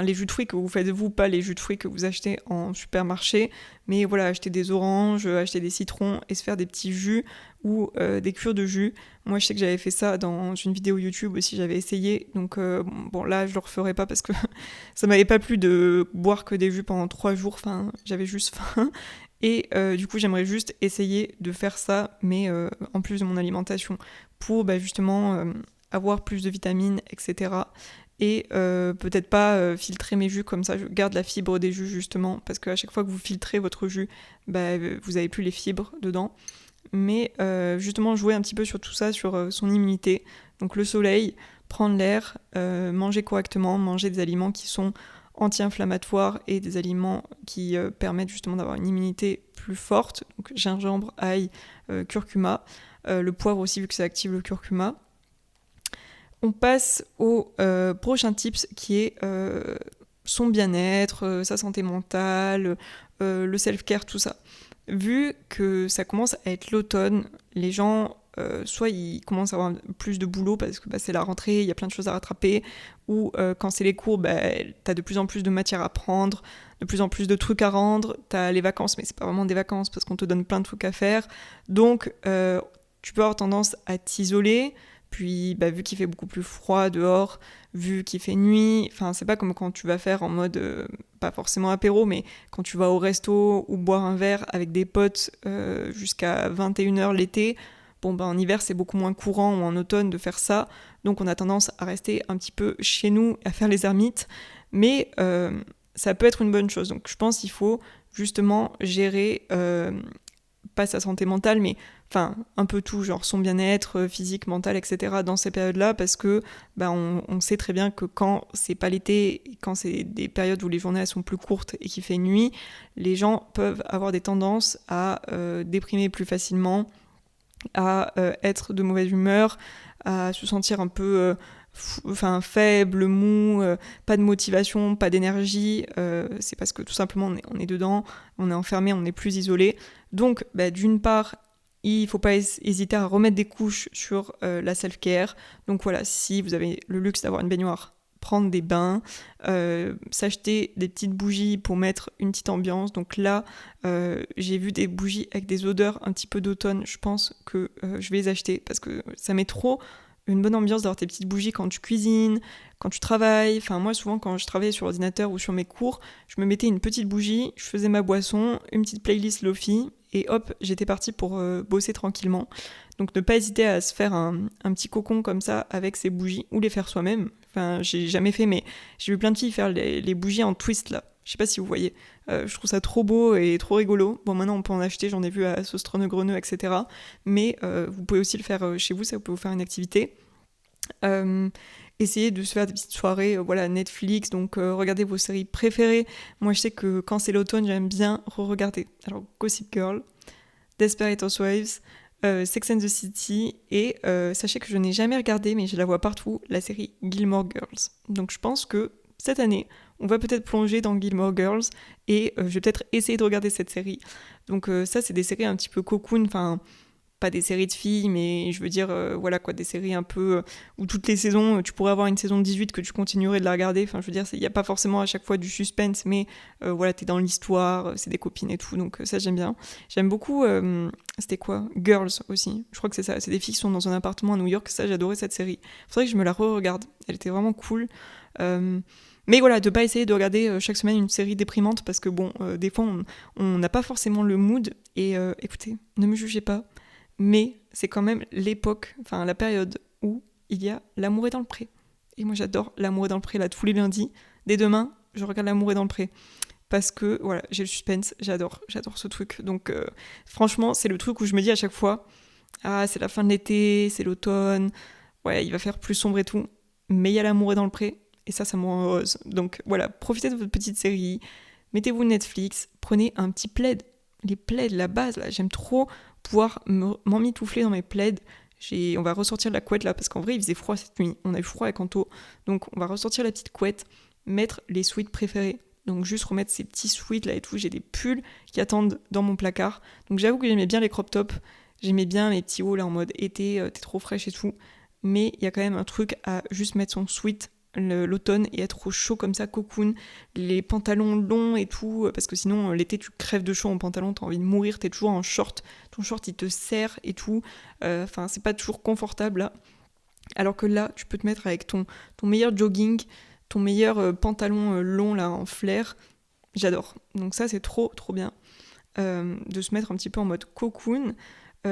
les jus de fruits que vous faites vous, pas les jus de fruits que vous achetez en supermarché, mais voilà, acheter des oranges, acheter des citrons et se faire des petits jus ou des cures de jus. Moi je sais que j'avais fait ça dans une vidéo YouTube aussi, j'avais essayé, donc bon là je le referai pas parce que ça m'avait pas plu de boire que des jus pendant 3 jours, j'avais juste faim. Et du coup j'aimerais juste essayer de faire ça, mais en plus de mon alimentation, pour justement avoir plus de vitamines, etc. Et peut-être pas filtrer mes jus, comme ça je garde la fibre des jus justement, parce qu'à chaque fois que vous filtrez votre jus, vous avez plus les fibres dedans. Mais justement jouer un petit peu sur tout ça, sur son immunité. Donc le soleil, prendre l'air, manger correctement, manger des aliments qui sont anti-inflammatoires et des aliments qui permettent justement d'avoir une immunité plus forte. Donc gingembre, ail, curcuma, le poivre aussi vu que ça active le curcuma. On passe au prochain tips qui est son bien-être, sa santé mentale, le self-care, tout ça. Vu que ça commence à être l'automne, les gens, soit ils commencent à avoir plus de boulot parce que c'est la rentrée, il y a plein de choses à rattraper, ou quand c'est les cours, t'as de plus en plus de matière à prendre, de plus en plus de trucs à rendre, t'as les vacances, mais c'est pas vraiment des vacances parce qu'on te donne plein de trucs à faire, donc tu peux avoir tendance à t'isoler. Puis vu qu'il fait beaucoup plus froid dehors, vu qu'il fait nuit, c'est pas comme quand tu vas faire en mode, pas forcément apéro, mais quand tu vas au resto ou boire un verre avec des potes jusqu'à 21h l'été, en hiver c'est beaucoup moins courant, ou en automne de faire ça, donc on a tendance à rester un petit peu chez nous, à faire les ermites, mais ça peut être une bonne chose, donc je pense qu'il faut justement gérer, pas sa santé mentale, mais un peu tout, genre son bien-être physique, mental, etc. dans ces périodes-là, parce que on sait très bien que quand c'est pas l'été, quand c'est des périodes où les journées elles sont plus courtes et qu'il fait nuit, les gens peuvent avoir des tendances à déprimer plus facilement, à être de mauvaise humeur, à se sentir un peu faible, mou, pas de motivation, pas d'énergie, c'est parce que tout simplement on est dedans, on est enfermé, on est plus isolé. Donc d'une part, il ne faut pas hésiter à remettre des couches sur la self-care. Donc voilà, si vous avez le luxe d'avoir une baignoire, prendre des bains, s'acheter des petites bougies pour mettre une petite ambiance. Donc là, j'ai vu des bougies avec des odeurs un petit peu d'automne. Je pense que je vais les acheter parce que ça met trop une bonne ambiance d'avoir tes petites bougies quand tu cuisines, quand tu travailles. Enfin, moi, souvent, quand je travaillais sur l'ordinateur ou sur mes cours, je me mettais une petite bougie, je faisais ma boisson, une petite playlist Lofi, et hop, j'étais partie pour bosser tranquillement. Donc, ne pas hésiter à se faire un petit cocon comme ça avec ces bougies, ou les faire soi-même. Enfin, j'ai jamais fait, mais j'ai vu plein de filles faire les bougies en twist, là. Je sais pas si vous voyez. Je trouve ça trop beau et trop rigolo. Bon, maintenant, on peut en acheter, j'en ai vu à Sostreneux-Greneux, etc. Mais vous pouvez aussi le faire chez vous, ça peut vous faire une activité. Essayez de se faire des petites soirées, voilà, Netflix, donc regardez vos séries préférées. Moi, je sais que quand c'est l'automne, j'aime bien re-regarder. Alors, Gossip Girl, Desperate Housewives, Sex and the City, et sachez que je n'ai jamais regardé, mais je la vois partout, la série Gilmore Girls. Donc, je pense que cette année, on va peut-être plonger dans Gilmore Girls, et je vais peut-être essayer de regarder cette série. Donc ça, c'est des séries un petit peu cocoon, enfin, pas des séries de filles, mais je veux dire, voilà quoi, des séries un peu où toutes les saisons, tu pourrais avoir une saison de 18 que tu continuerais de la regarder. Enfin, je veux dire, il n'y a pas forcément à chaque fois du suspense, mais voilà, t'es dans l'histoire, c'est des copines et tout, donc ça, j'aime bien. J'aime beaucoup, c'était quoi Girls aussi, je crois que c'est ça, c'est des filles qui sont dans un appartement à New York, ça, j'adorais cette série. Faudrait que je me la re-regarde, elle était vraiment cool. Mais voilà, de pas essayer de regarder chaque semaine une série déprimante, parce que bon, des fois, on n'a pas forcément le mood, et écoutez, ne me jugez pas, mais c'est quand même l'époque, enfin la période où il y a L'amour est dans le pré. Et moi j'adore L'amour est dans le pré, là, tous les lundis. Dès demain, je regarde L'amour est dans le pré. Parce que, voilà, j'ai le suspense, j'adore ce truc. Donc franchement, c'est le truc où je me dis à chaque fois, ah, c'est la fin de l'été, c'est l'automne, ouais, il va faire plus sombre et tout, mais il y a L'amour est dans le pré, et ça me rend heureuse. Donc voilà, profitez de votre petite série, mettez-vous Netflix, prenez un petit plaid. Les plaids, la base, là, j'aime trop pouvoir m'emmitoufler dans mes plaids. On va ressortir la couette là, parce qu'en vrai il faisait froid cette nuit, on a eu froid avec Anto, donc on va ressortir la petite couette, mettre les sweats préférés, donc juste remettre ces petits sweats là et tout. J'ai des pulls qui attendent dans mon placard, donc j'avoue que j'aimais bien les crop tops, j'aimais bien les petits hauts là en mode été, t'es trop fraîche et tout, mais il y a quand même un truc à juste mettre son sweat l'automne et être au chaud comme ça, cocoon, les pantalons longs et tout, parce que sinon l'été tu crèves de chaud en pantalon, t'as envie de mourir, t'es toujours en short, ton short il te serre et tout, enfin c'est pas toujours confortable là, alors que là tu peux te mettre avec ton meilleur jogging, ton meilleur pantalon long là en flair, j'adore, donc ça c'est trop bien, de se mettre un petit peu en mode cocoon.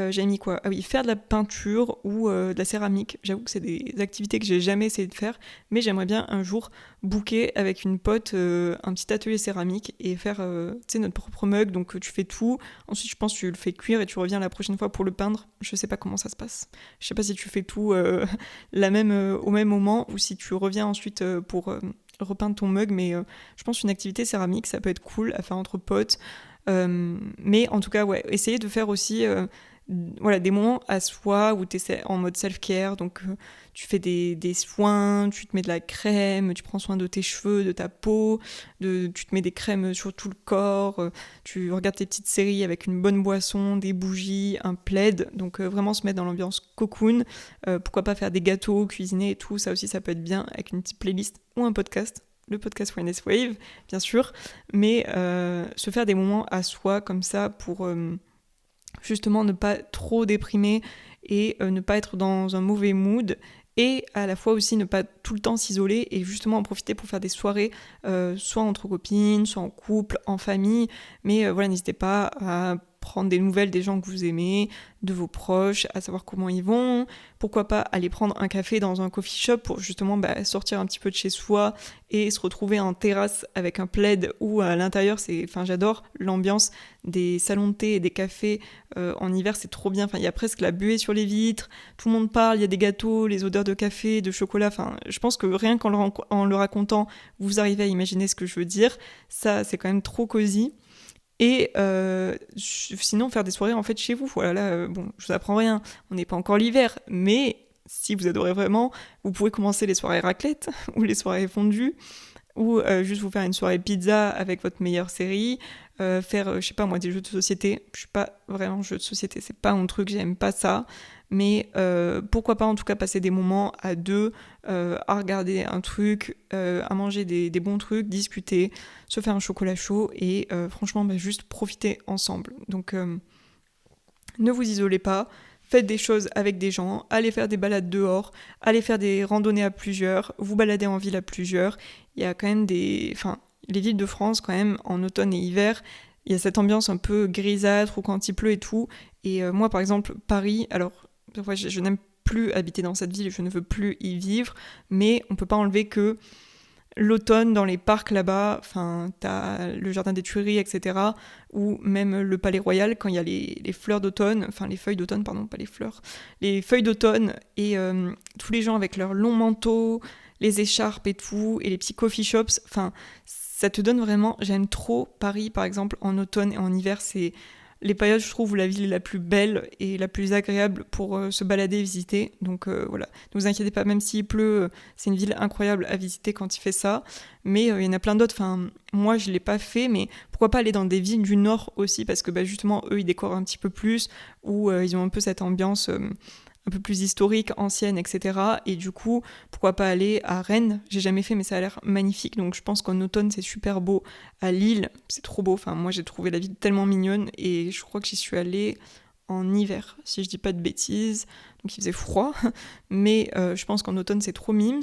J'ai mis quoi ? Ah oui, faire de la peinture ou de la céramique. J'avoue que c'est des activités que j'ai jamais essayé de faire, mais j'aimerais bien un jour booker avec une pote un petit atelier céramique et faire notre propre mug. Donc tu fais tout. Ensuite, je pense que tu le fais cuire et tu reviens la prochaine fois pour le peindre. Je sais pas comment ça se passe. Je sais pas si tu fais tout au même moment ou si tu reviens ensuite pour repeindre ton mug, mais je pense qu'une activité céramique, ça peut être cool à faire entre potes. Mais en tout cas, ouais, essayez de faire aussi voilà, des moments à soi où tu es en mode self-care, donc tu fais des soins, tu te mets de la crème, tu prends soin de tes cheveux, de ta peau, tu te mets des crèmes sur tout le corps, tu regardes tes petites séries avec une bonne boisson, des bougies, un plaid, donc vraiment se mettre dans l'ambiance cocoon, pourquoi pas faire des gâteaux, cuisiner et tout, ça aussi ça peut être bien avec une petite playlist ou un podcast. Le podcast Wellness Wave, bien sûr, mais se faire des moments à soi comme ça pour justement ne pas trop déprimer et ne pas être dans un mauvais mood, et à la fois aussi ne pas tout le temps s'isoler et justement en profiter pour faire des soirées soit entre copines, soit en couple, en famille, mais voilà, n'hésitez pas à prendre des nouvelles des gens que vous aimez, de vos proches, à savoir comment ils vont, pourquoi pas aller prendre un café dans un coffee shop pour justement sortir un petit peu de chez soi et se retrouver en terrasse avec un plaid ou à l'intérieur, j'adore l'ambiance des salons de thé et des cafés en hiver, c'est trop bien, il y a presque la buée sur les vitres, tout le monde parle, il y a des gâteaux, les odeurs de café, de chocolat, je pense que rien qu'en le racontant, vous arrivez à imaginer ce que je veux dire, ça c'est quand même trop cosy. Et sinon, faire des soirées en fait chez vous. Voilà, là, bon, je vous apprends rien, on n'est pas encore l'hiver, mais si vous adorez vraiment, vous pouvez commencer les soirées raclette ou les soirées fondues. ou juste vous faire une soirée pizza avec votre meilleure série, faire, je sais pas moi, des jeux de société. Je suis pas vraiment jeu de société, c'est pas mon truc, j'aime pas ça. Mais pourquoi pas en tout cas passer des moments à deux, à regarder un truc, à manger des bons trucs, discuter, se faire un chocolat chaud et franchement juste profiter ensemble. Donc ne vous isolez pas, faites des choses avec des gens, allez faire des balades dehors, allez faire des randonnées à plusieurs, vous baladez en ville à plusieurs. Il y a quand même les villes de France quand même en automne et hiver, il y a cette ambiance un peu grisâtre ou quand il pleut et tout. Et moi par exemple Paris, alors je n'aime plus habiter dans cette ville, je ne veux plus y vivre, mais on peut pas enlever que l'automne dans les parcs là-bas, enfin t'as le jardin des Tuileries, etc. ou même le Palais Royal quand il y a les fleurs d'automne, enfin les feuilles d'automne, pardon, pas les fleurs, les feuilles d'automne et tous les gens avec leurs longs manteaux, les écharpes et tout, et les petits coffee shops, enfin ça te donne vraiment, j'aime trop Paris par exemple en automne et en hiver, c'est les périodes, je trouve, où la ville est la plus belle et la plus agréable pour se balader et visiter. Donc voilà, ne vous inquiétez pas, même s'il pleut, c'est une ville incroyable à visiter quand il fait ça. Mais il y en a plein d'autres. Enfin, moi, je ne l'ai pas fait, mais pourquoi pas aller dans des villes du Nord aussi, parce que justement, eux, ils décorent un petit peu plus, ou ils ont un peu cette ambiance un peu plus historique, ancienne, etc. Et du coup, pourquoi pas aller à Rennes? J'ai jamais fait, mais ça a l'air magnifique. Donc je pense qu'en automne, c'est super beau. À Lille, c'est trop beau. Enfin, moi, j'ai trouvé la ville tellement mignonne et je crois que j'y suis allée en hiver, si je dis pas de bêtises. Donc il faisait froid, mais je pense qu'en automne, c'est trop mimes.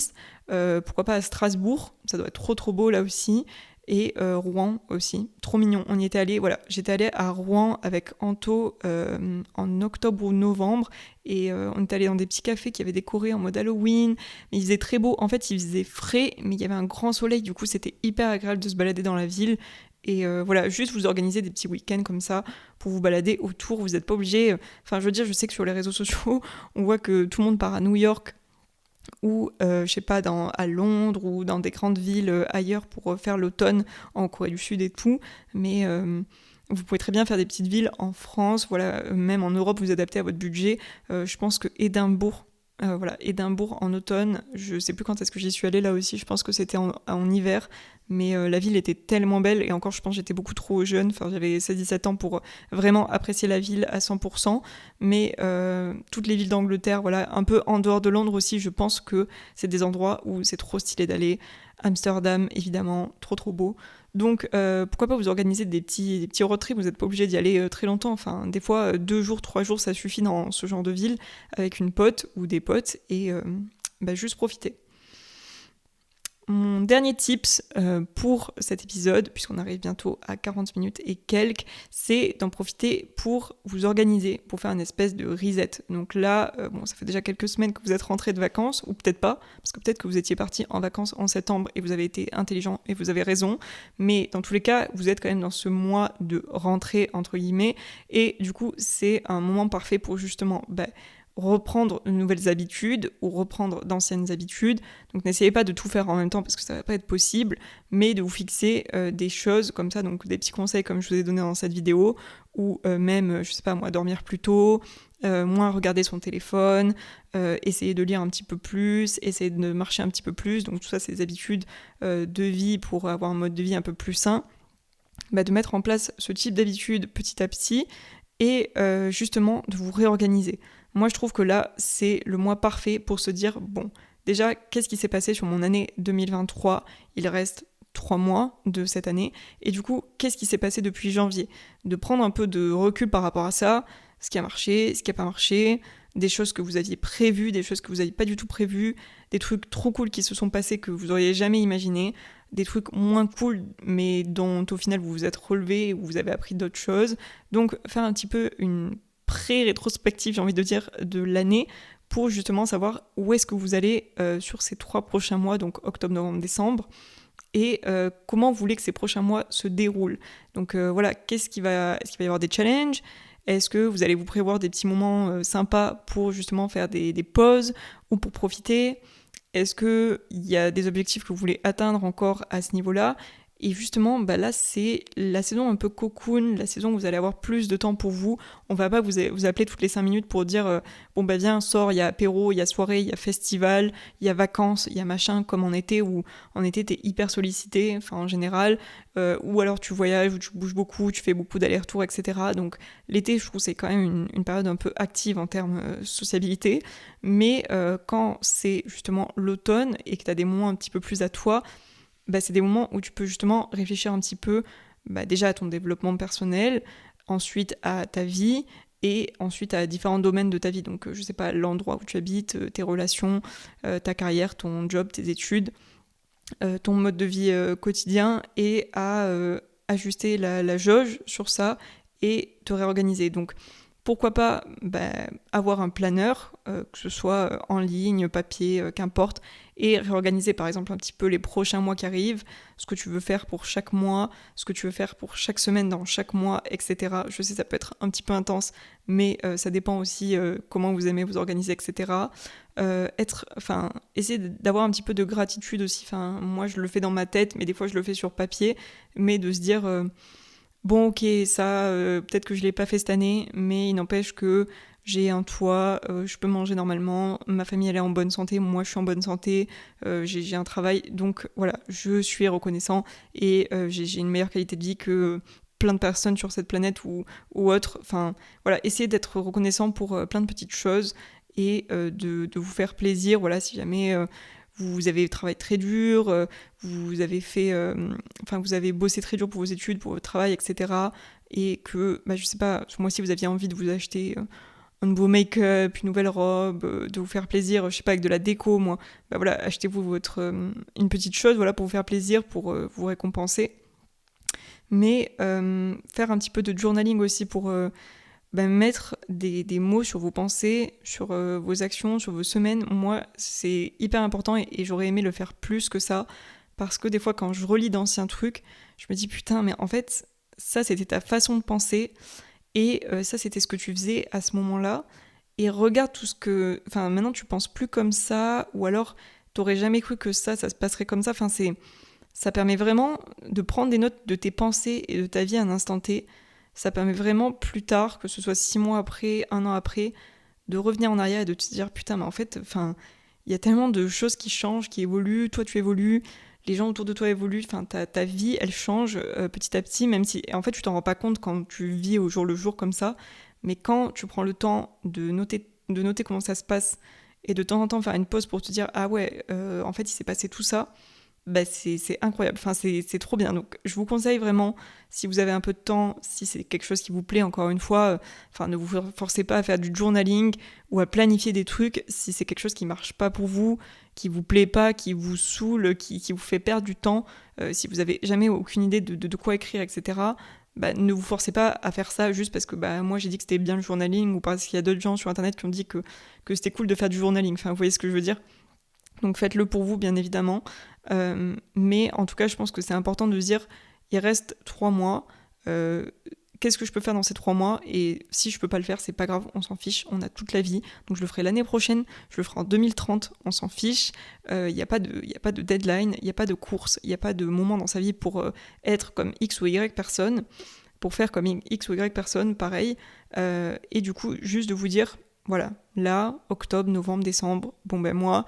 Pourquoi pas à Strasbourg? Ça doit être trop trop beau là aussi. Et Rouen aussi, trop mignon. On y était allé, voilà, j'étais allée à Rouen avec Anto en octobre ou novembre et on est allé dans des petits cafés qui avaient décoré en mode Halloween. Mais il faisait très beau, en fait il faisait frais, mais il y avait un grand soleil, du coup c'était hyper agréable de se balader dans la ville. Et voilà, juste vous organisez des petits week-ends comme ça pour vous balader autour, vous n'êtes pas obligé. Enfin, je veux dire, je sais que sur les réseaux sociaux, on voit que tout le monde part à New York ou je sais pas à Londres ou dans des grandes villes ailleurs pour faire l'automne en Corée du Sud et tout, mais vous pouvez très bien faire des petites villes en France, voilà, même en Europe vous adaptez à votre budget. Je pense que Édimbourg, voilà, Édimbourg en automne, je sais plus quand est-ce que j'y suis allée là aussi, je pense que c'était en hiver, mais la ville était tellement belle et encore je pense que j'étais beaucoup trop jeune, enfin j'avais 16-17 ans pour vraiment apprécier la ville à 100%, mais toutes les villes d'Angleterre, voilà, un peu en dehors de Londres aussi, je pense que c'est des endroits où c'est trop stylé d'aller. Amsterdam, évidemment, trop trop beau. Donc pourquoi pas vous organiser des petits road trips, vous n'êtes pas obligé d'y aller très longtemps, enfin des fois 2 jours, 3 jours ça suffit dans ce genre de ville avec une pote ou des potes et juste profiter. Mon dernier tips pour cet épisode, puisqu'on arrive bientôt à 40 minutes et quelques, c'est d'en profiter pour vous organiser, pour faire une espèce de reset. Donc là, ça fait déjà quelques semaines que vous êtes rentrés de vacances, ou peut-être pas, parce que peut-être que vous étiez partis en vacances en septembre et vous avez été intelligent et vous avez raison, mais dans tous les cas, vous êtes quand même dans ce mois de rentrée, entre guillemets, et du coup, c'est un moment parfait pour justement reprendre de nouvelles habitudes ou reprendre d'anciennes habitudes. Donc n'essayez pas de tout faire en même temps parce que ça va pas être possible, mais de vous fixer des choses comme ça, donc des petits conseils comme je vous ai donné dans cette vidéo, ou même, je sais pas moi, dormir plus tôt, moins regarder son téléphone, essayer de lire un petit peu plus, essayer de marcher un petit peu plus, donc tout ça c'est des habitudes de vie pour avoir un mode de vie un peu plus sain. De mettre en place ce type d'habitude petit à petit et justement de vous réorganiser. Moi, je trouve que là, c'est le mois parfait pour se dire, bon, déjà, qu'est-ce qui s'est passé sur mon année 2023 ? Il reste 3 mois de cette année. Et du coup, qu'est-ce qui s'est passé depuis janvier ? De prendre un peu de recul par rapport à ça, ce qui a marché, ce qui n'a pas marché, des choses que vous aviez prévues, des choses que vous n'aviez pas du tout prévues, des trucs trop cool qui se sont passés que vous n'auriez jamais imaginé, des trucs moins cool mais dont au final vous vous êtes relevé ou vous avez appris d'autres choses. Donc faire un petit peu une pré-rétrospective, j'ai envie de dire, de l'année pour justement savoir où est-ce que vous allez sur ces 3 prochains mois, donc octobre, novembre, décembre, et comment vous voulez que ces prochains mois se déroulent. Donc voilà, est-ce qu'il va y avoir des challenges ? Est-ce que vous allez vous prévoir des petits moments sympas pour justement faire des pauses ou pour profiter ? Est-ce qu'il y a des objectifs que vous voulez atteindre encore à ce niveau-là ? Et justement, là, c'est la saison un peu cocoon, la saison où vous allez avoir plus de temps pour vous. On va pas vous appeler toutes les 5 minutes pour dire viens, sors, il y a apéro, il y a soirée, il y a festival, il y a vacances, il y a machin, comme en été, où en été, t'es hyper sollicité, enfin en général, ou alors tu voyages, ou tu bouges beaucoup, tu fais beaucoup d'allers-retours, etc. Donc l'été, je trouve, c'est quand même une période un peu active en termes sociabilité. Mais quand c'est justement l'automne et que t'as des moments un petit peu plus à toi, c'est des moments où tu peux justement réfléchir un petit peu déjà à ton développement personnel, ensuite à ta vie et ensuite à différents domaines de ta vie. Donc je sais pas, l'endroit où tu habites, tes relations, ta carrière, ton job, tes études, ton mode de vie quotidien et à ajuster la jauge sur ça et te réorganiser. Donc pourquoi pas avoir un planeur, que ce soit en ligne, papier, qu'importe, et réorganiser par exemple un petit peu les prochains mois qui arrivent, ce que tu veux faire pour chaque mois, ce que tu veux faire pour chaque semaine dans chaque mois, etc. Je sais, ça peut être un petit peu intense, mais ça dépend aussi comment vous aimez vous organiser, etc. Essayer d'avoir un petit peu de gratitude aussi. Enfin, moi, je le fais dans ma tête, mais des fois, je le fais sur papier, mais de se dire... bon, ok, ça, peut-être que je l'ai pas fait cette année, mais il n'empêche que j'ai un toit, je peux manger normalement, ma famille elle est en bonne santé, moi je suis en bonne santé, j'ai un travail, donc voilà, je suis reconnaissant et j'ai une meilleure qualité de vie que plein de personnes sur cette planète ou autre. Enfin, voilà, essayez d'être reconnaissant pour plein de petites choses et de vous faire plaisir, voilà, si jamais... vous avez travaillé très dur, vous avez vous avez bossé très dur pour vos études, pour votre travail, etc. Et que, je sais pas, moi si vous aviez envie de vous acheter un nouveau make-up, une nouvelle robe, de vous faire plaisir, je sais pas, avec de la déco, moi, voilà, achetez-vous une petite chose, voilà, pour vous faire plaisir, pour vous récompenser. Mais faire un petit peu de journaling aussi pour mettre des mots sur vos pensées, sur vos actions, sur vos semaines, moi, c'est hyper important et j'aurais aimé le faire plus que ça. Parce que des fois, quand je relis d'anciens trucs, je me dis putain, mais en fait, ça, c'était ta façon de penser et ça, c'était ce que tu faisais à ce moment-là. Et regarde tout ce que... Enfin, maintenant, tu penses plus comme ça ou alors t'aurais jamais cru que ça se passerait comme ça. Enfin, ça permet vraiment de prendre des notes de tes pensées et de ta vie à un instant T. Ça permet vraiment plus tard, que ce soit 6 mois après, 1 an après, de revenir en arrière et de te dire putain, mais en fait, il y a tellement de choses qui changent, qui évoluent, toi tu évolues, les gens autour de toi évoluent, ta vie elle change petit à petit, même si en fait tu t'en rends pas compte quand tu vis au jour le jour comme ça, mais quand tu prends le temps de noter comment ça se passe et de temps en temps faire une pause pour te dire ah ouais, en fait il s'est passé tout ça, c'est incroyable, c'est trop bien. Donc je vous conseille vraiment, si vous avez un peu de temps, si c'est quelque chose qui vous plaît, encore une fois, ne vous forcez pas à faire du journaling ou à planifier des trucs si c'est quelque chose qui marche pas pour vous, qui vous plaît pas, qui vous saoule, qui vous fait perdre du temps, si vous avez jamais aucune idée de quoi écrire, etc. Ne vous forcez pas à faire ça juste parce que moi j'ai dit que c'était bien le journaling ou parce qu'il y a d'autres gens sur internet qui ont dit que c'était cool de faire du journaling. Enfin, vous voyez ce que je veux dire ? Donc faites-le pour vous, bien évidemment. Mais en tout cas, je pense que c'est important de se dire, il reste 3 mois. Qu'est-ce que je peux faire dans ces 3 mois ? Et si je peux pas le faire, c'est pas grave, on s'en fiche, on a toute la vie. Donc je le ferai l'année prochaine, je le ferai en 2030, on s'en fiche. Il n'y a pas de deadline, il n'y a pas de course, il n'y a pas de moment dans sa vie pour être comme X ou Y personne, pour faire comme X ou Y personne, pareil. Et du coup, juste de vous dire, voilà, là, octobre, novembre, décembre, moi...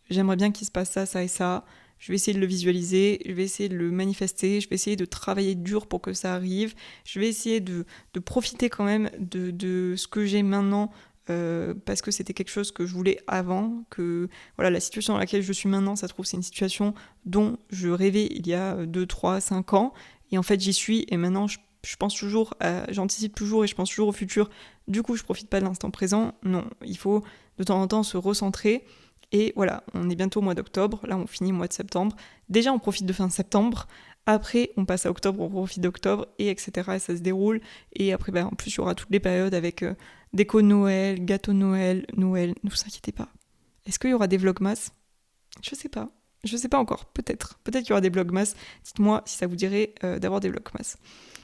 J'aimerais bien qu'il se passe ça, ça et ça. Je vais essayer de le visualiser, je vais essayer de le manifester, je vais essayer de travailler dur pour que ça arrive. Je vais essayer de profiter quand même de ce que j'ai maintenant parce que c'était quelque chose que je voulais avant, que voilà, la situation dans laquelle je suis maintenant, ça se trouve, c'est une situation dont je rêvais il y a 2, 3, 5 ans. Et en fait, j'y suis et maintenant, je pense toujours, j'anticipe toujours et je pense toujours au futur. Du coup, je profite pas de l'instant présent. Non, il faut de temps en temps se recentrer. Et voilà, on est bientôt au mois d'octobre, là on finit le mois de septembre. Déjà on profite de fin septembre, après on passe à octobre, on profite d'octobre, et etc. Et ça se déroule. Et après, en plus il y aura toutes les périodes avec déco de Noël, gâteau de Noël, ne vous inquiétez pas. Est-ce qu'il y aura des vlogmas ? Je sais pas. Je sais pas encore, peut-être qu'il y aura des vlogmas. Dites-moi si ça vous dirait d'avoir des vlogmas.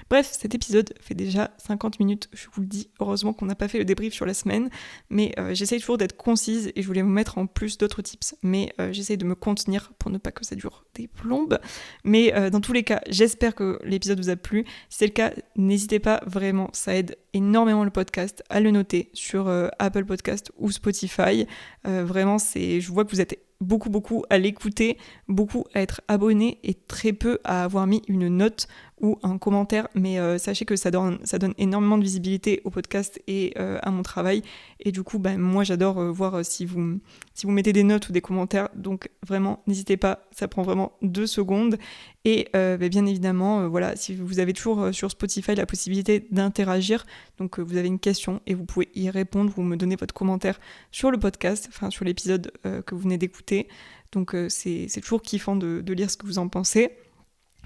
Bref, cet épisode fait déjà 50 minutes, je vous le dis. Heureusement qu'on n'a pas fait le débrief sur la semaine, mais j'essaye toujours d'être concise et je voulais vous mettre en plus d'autres tips, mais j'essaye de me contenir pour ne pas que ça dure des plombes. Mais dans tous les cas, j'espère que l'épisode vous a plu. Si c'est le cas, n'hésitez pas, vraiment, ça aide énormément le podcast à le noter sur Apple Podcast ou Spotify. Vraiment, je vois que vous êtes beaucoup à l'écouter, beaucoup à être abonné et très peu à avoir mis une note ou un commentaire, mais sachez que ça donne énormément de visibilité au podcast et à mon travail, et du coup moi j'adore voir si vous mettez des notes ou des commentaires, donc vraiment n'hésitez pas, ça prend vraiment 2 secondes. Et bien évidemment voilà, si vous avez toujours sur Spotify la possibilité d'interagir, donc vous avez une question et vous pouvez y répondre ou me donner votre commentaire sur le podcast, enfin sur l'épisode que vous venez d'écouter, donc c'est toujours kiffant de lire ce que vous en pensez.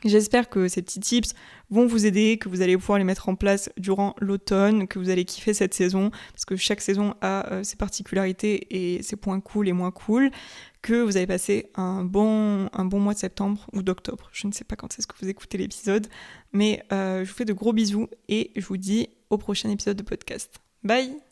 J'espère que ces petits tips vont vous aider, que vous allez pouvoir les mettre en place durant l'automne, que vous allez kiffer cette saison, parce que chaque saison a ses particularités et ses points cool et moins cool, que vous avez passé un bon mois de septembre ou d'octobre. Je ne sais pas quand est-ce que vous écoutez l'épisode, mais je vous fais de gros bisous et je vous dis au prochain épisode de podcast. Bye!